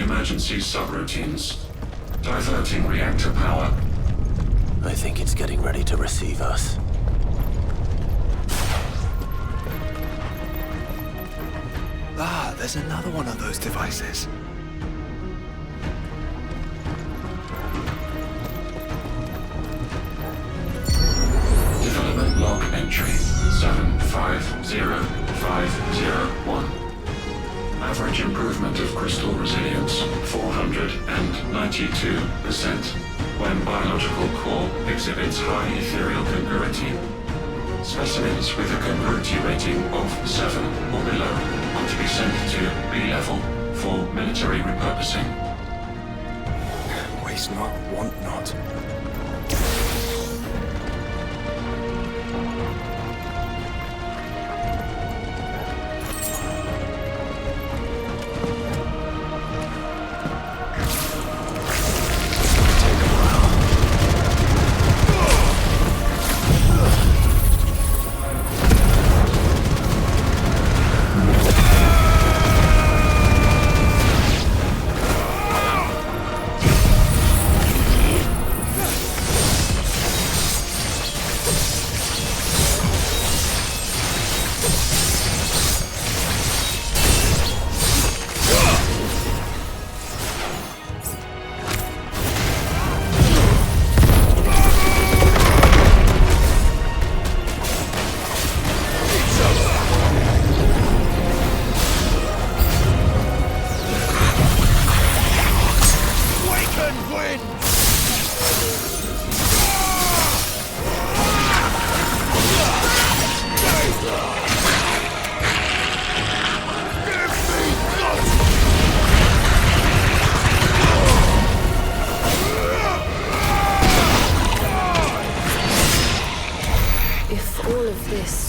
emergency subroutines. Diverting reactor power. I think it's getting ready to receive us. Ah, there's another one of those devices. Development log entry 750501. Average improvement of crystal resilience 492% when biological core exhibits high ethereal congruity. Specimens with a congruity rating of 7 or below are to be sent to B level for military repurposing. Waste not, want not.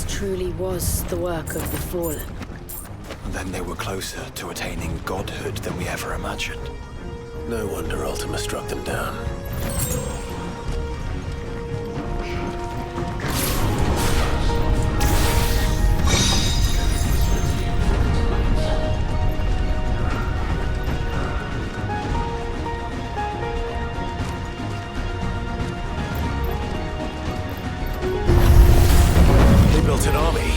Truly was the work of the Fallen. Then they were closer to attaining godhood than we ever imagined. No wonder Ultima struck them down. They built an army.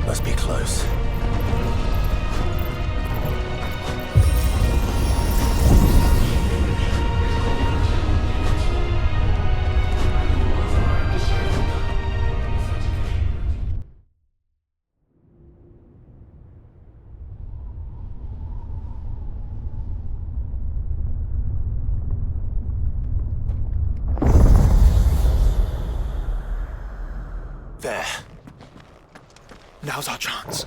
Must be close. There. Now's our chance.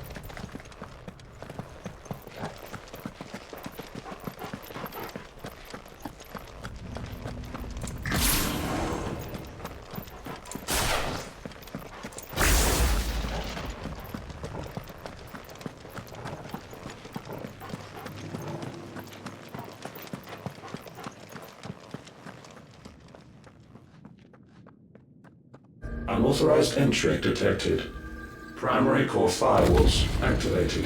Unauthorized entry detected. Primary core firewalls activated.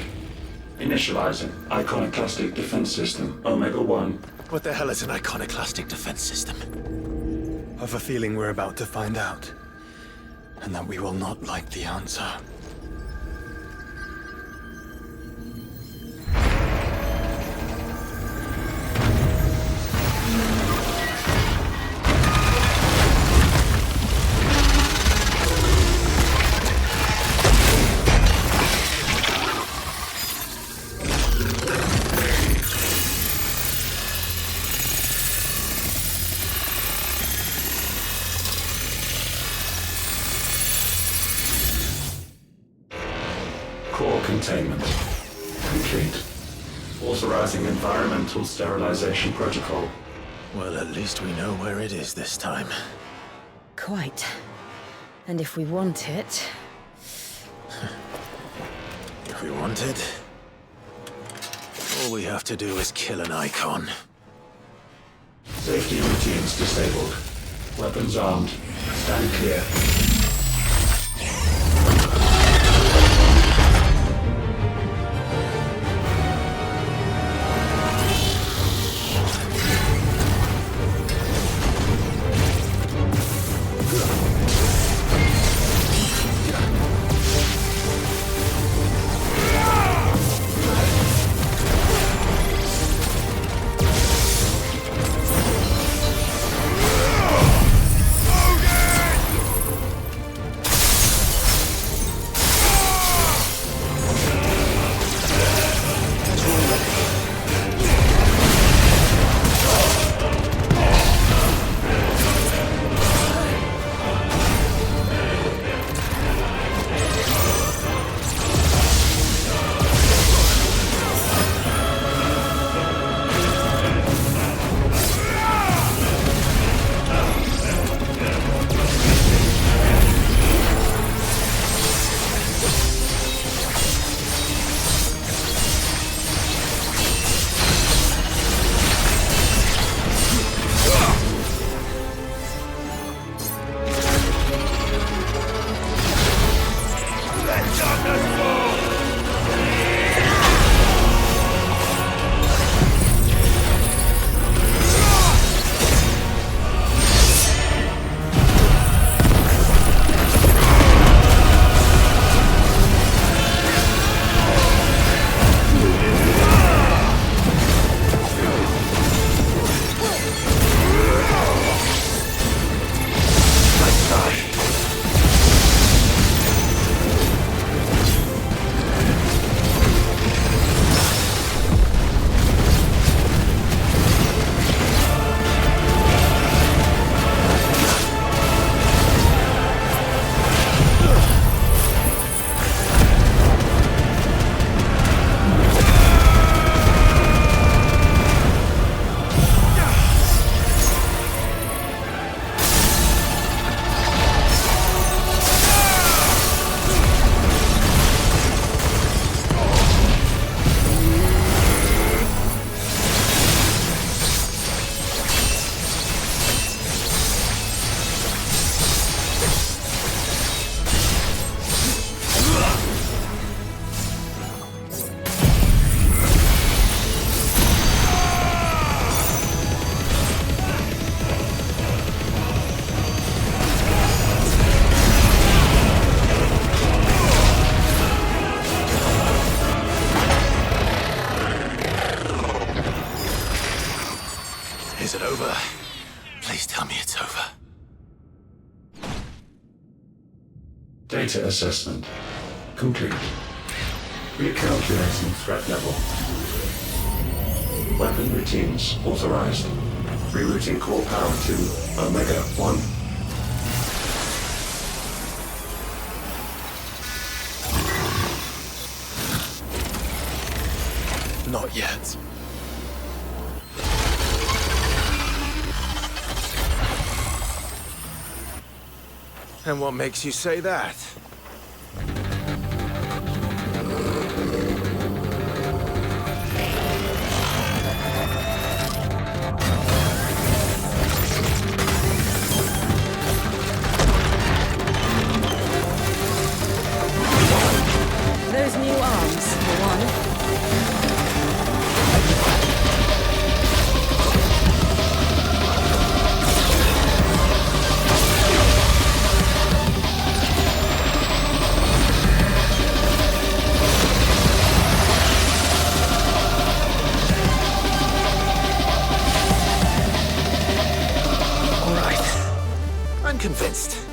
Initializing iconoclastic defense system Omega-1. What the hell is an iconoclastic defense system? I've a feeling we're about to find out. And that we will not like the answer. Core containment complete. Authorizing environmental sterilization protocol. Well, at least we know where it is this time. Quite. And if we want it... If we want it, all we have to do is kill an icon. Safety routines disabled. Weapons armed. Stand clear. Is it over? Please tell me it's over. Data assessment complete. Recalculating threat level. Weapon routines authorized. Rerouting core power to Omega-1. Not yet. And what makes you say that? Those new arms, for one. All right. I'm convinced.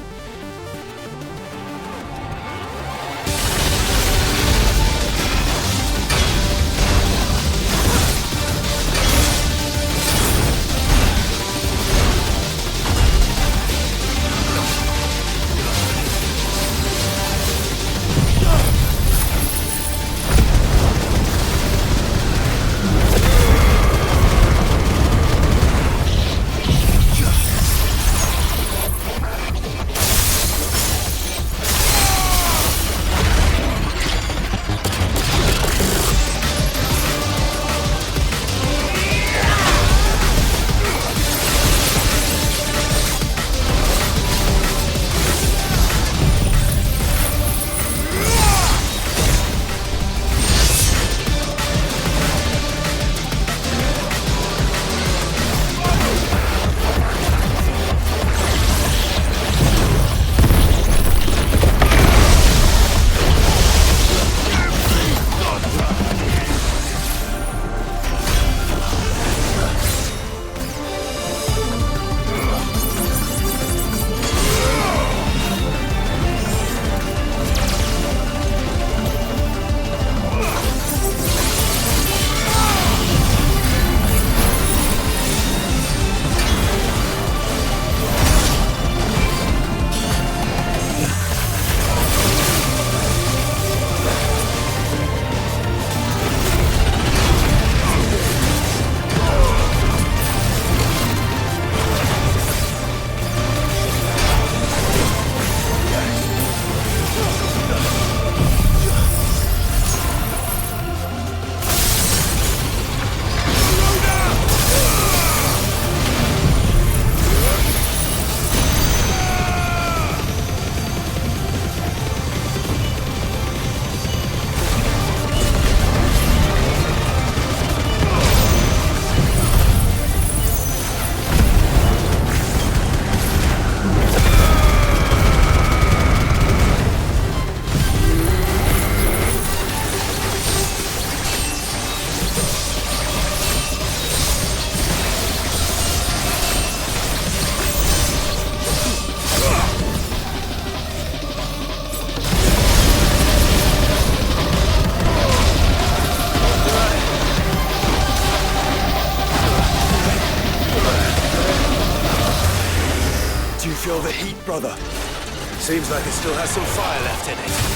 Feel the heat, brother. Seems like it still has some fire left in it.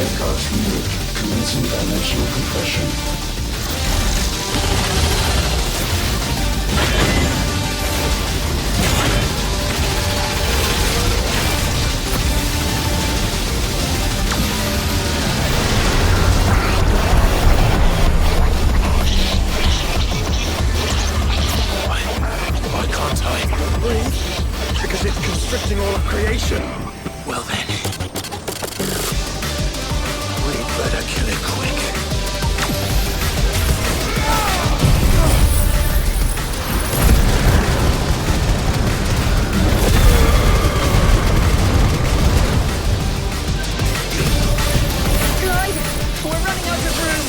Safeguards removed. Commencing dimensional compression. Why can't I? Breathe? Because it's constricting all of creation. Well then, we better kill it quick. Clive, we're running out of room.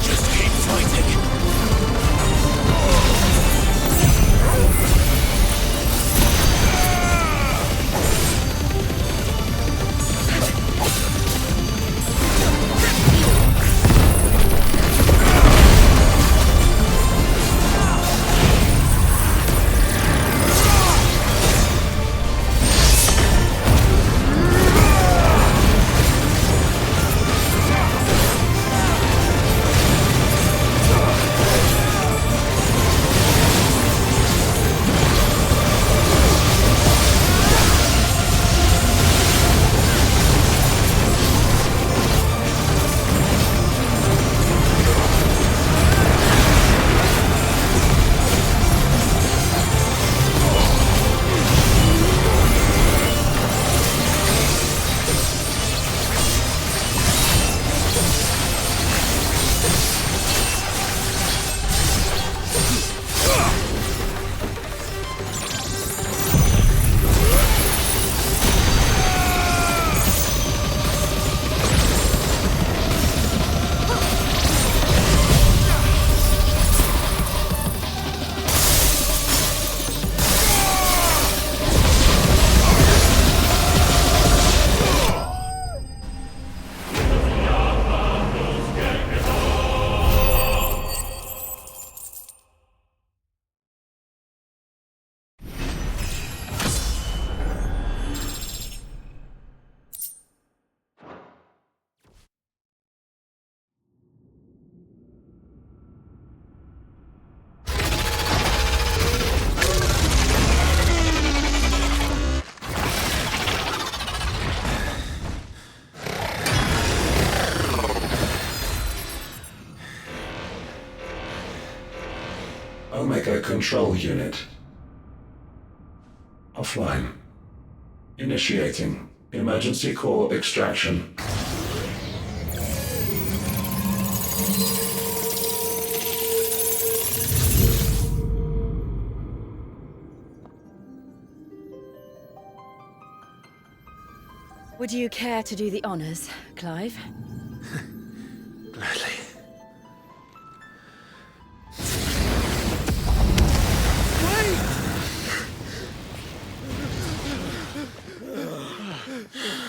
Just keep fighting. Omega Control Unit. Offline. Initiating emergency core extraction. Would you care to do the honors, Clive? Gladly.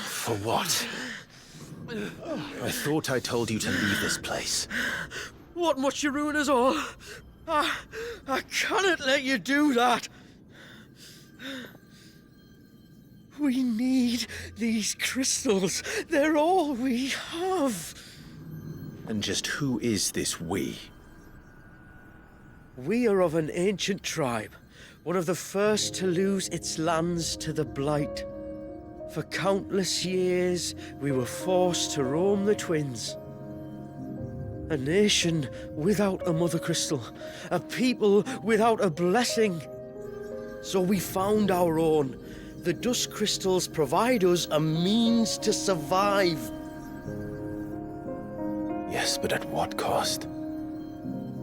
For what? I thought I told you to leave this place. What must you ruin us all? I cannot let you do that. We need these crystals. They're all we have. And just who is this we? We are of an ancient tribe, one of the first to lose its lands to the Blight. For countless years, we were forced to roam the Twins. A nation without a mother crystal, a people without a blessing. So we found our own. The dust crystals provide us a means to survive. Yes, but at what cost?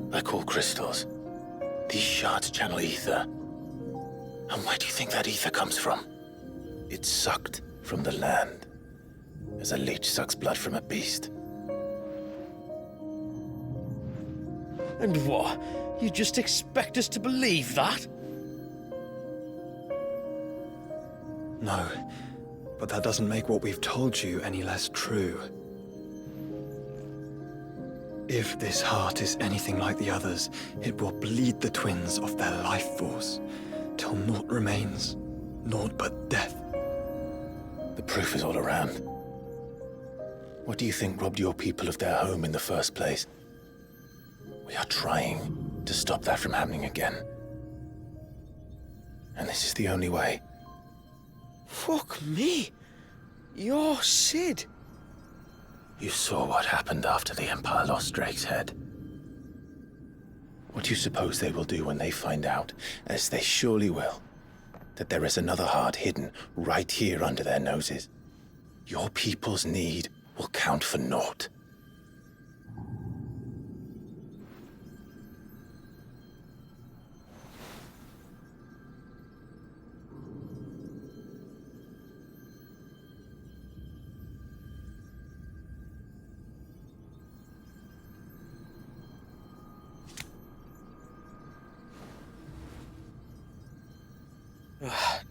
Like all crystals, these shards channel ether. And where do you think that ether comes from? It's sucked from the land, as a leech sucks blood from a beast. And what? You just expect us to believe that? No, But that doesn't make what we've told you any less true. If this heart is anything like the others, it will bleed the twins of their life force, till naught remains, naught but death. The proof is all around. What do you think robbed your people of their home in the first place? We are trying to stop that from happening again. And this is the only way. Fuck me. You're Sid. You saw what happened after the Empire lost Drake's head. What do you suppose they will do when they find out, as they surely will, that there is another heart hidden right here under their noses? Your people's need will count for naught.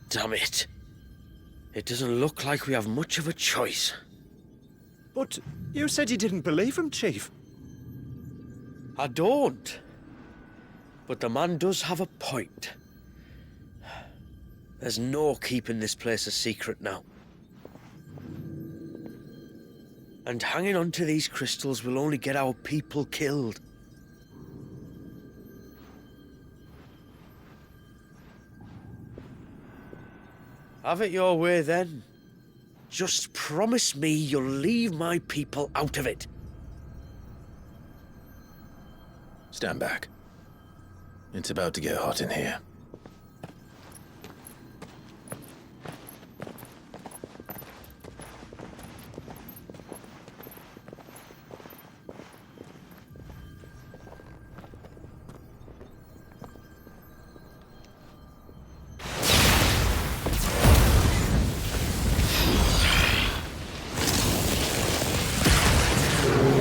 Damn it. It doesn't look like we have much of a choice. But you said you didn't believe him, Chief. I don't. But the man does have a point. There's no keeping this place a secret now. And hanging on to these crystals will only get our people killed. Have it your way, then. Just promise me you'll leave my people out of it. Stand back. It's about to get hot in here.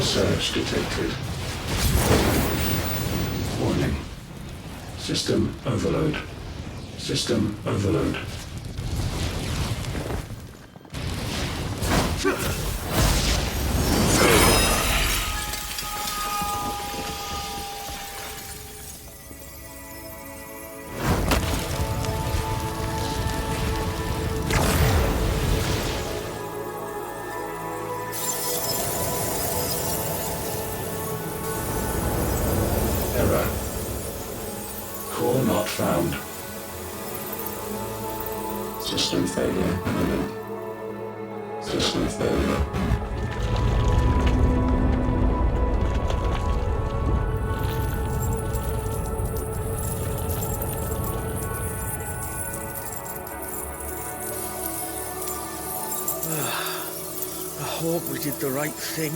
Surge detected. Warning. System overload. System overload. Error. Core not found. System failure imminent. System failure. I hope we did the right thing.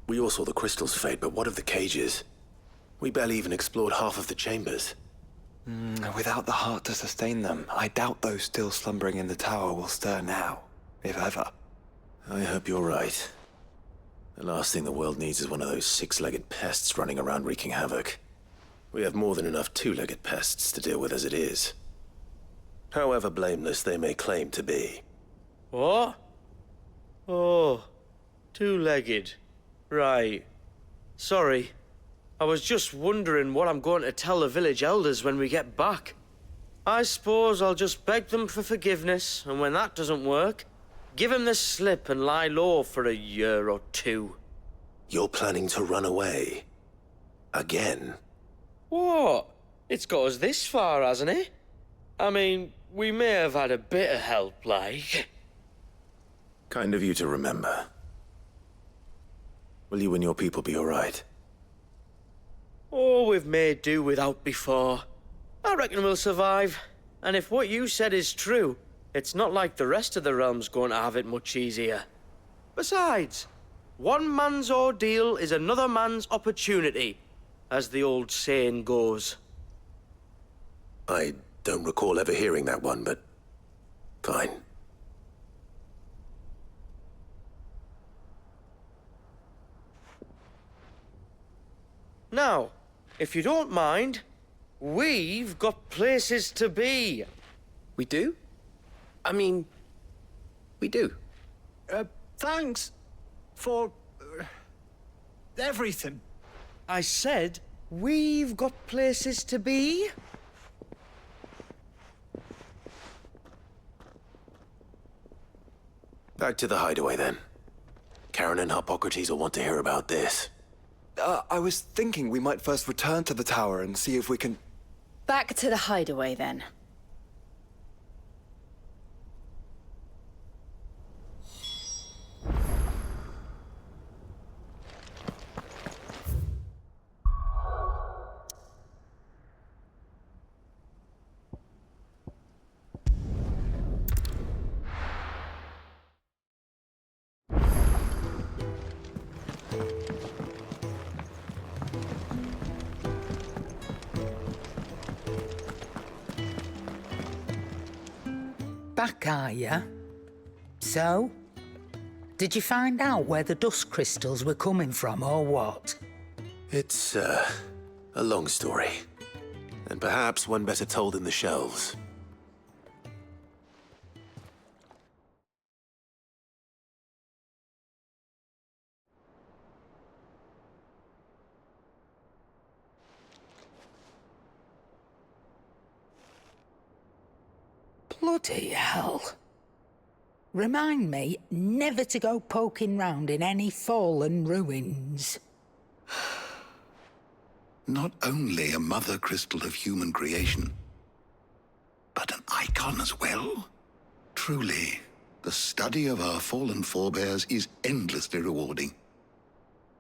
We all saw the crystals fade, but what of the cages? We barely even explored half of the chambers. Without the heart to sustain them, I doubt those still slumbering in the tower will stir now, if ever. I hope you're right. The last thing the world needs is one of those six-legged pests running around wreaking havoc. We have more than enough two-legged pests to deal with as it is. However blameless they may claim to be. What? Oh, two-legged. Right. Sorry. I was just wondering what I'm going to tell the village elders when we get back. I suppose I'll just beg them for forgiveness, and when that doesn't work, give them the slip and lie low for a year or two. You're planning to run away? Again? What? It's got us this far, hasn't it? I mean, we may have had a bit of help, like. Kind of you to remember. Will you and your people be all right? Oh, we've made do without before. I reckon we'll survive. And if what you said is true, it's not like the rest of the realm's going to have it much easier. Besides, one man's ordeal is another man's opportunity, as the old saying goes. I don't recall ever hearing that one, but fine. Now, if you don't mind, we've got places to be. We do? I mean, we do. Thanks for everything. I said, we've got places to be. Back to the hideaway, then. Karen and Hippocrates will want to hear about this. I was thinking we might first return to the tower and see if we can... Back to the hideaway, then. Back, are ya? So? Did you find out where the dust crystals were coming from, or what? It's, a long story. And perhaps one better told in the shelves. Bloody hell. Remind me never to go poking round in any fallen ruins. Not only a mother crystal of human creation, but an icon as well. Truly, the study of our fallen forebears is endlessly rewarding.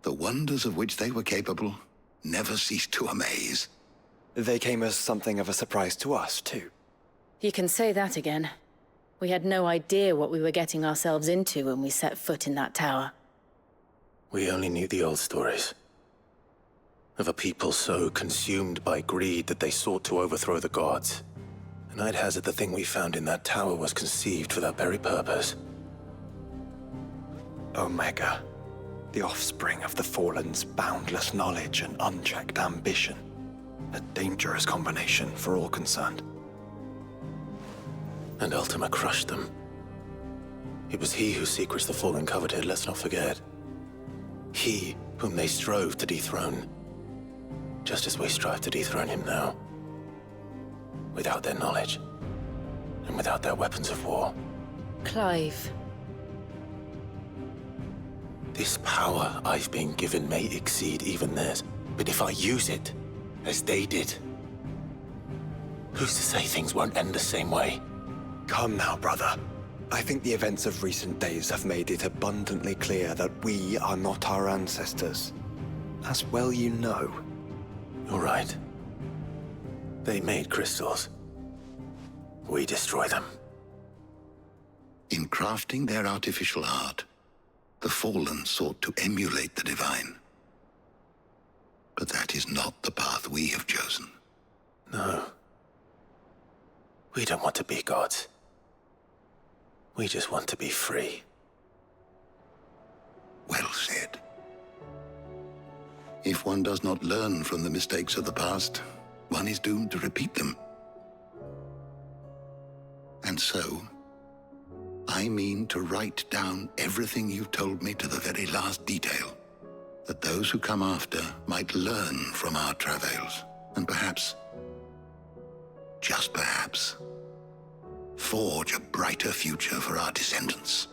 The wonders of which they were capable never cease to amaze. They came as something of a surprise to us, too. You can say that again. We had no idea what we were getting ourselves into when we set foot in that tower. We only knew the old stories. Of a people so consumed by greed that they sought to overthrow the gods. And I'd hazard the thing we found in that tower was conceived for that very purpose. Omega, the offspring of the Fallen's boundless knowledge and unchecked ambition. A dangerous combination for all concerned. And Ultima crushed them. It was he whose secrets the Fallen coveted, let's not forget. He whom they strove to dethrone. Just as we strive to dethrone him now. Without their knowledge. And without their weapons of war. Clive. This power I've been given may exceed even theirs. But if I use it, as they did, who's to say things won't end the same way? Come now, brother. I think the events of recent days have made it abundantly clear that we are not our ancestors. As well you know. You're right. They made crystals. We destroy them. In crafting their artificial art, the Fallen sought to emulate the divine. But that is not the path we have chosen. No. We don't want to be gods. We just want to be free. Well said. If one does not learn from the mistakes of the past, one is doomed to repeat them. And so, I mean to write down everything you've told me to the very last detail, that those who come after might learn from our travails, and perhaps, just perhaps, forge a brighter future for our descendants.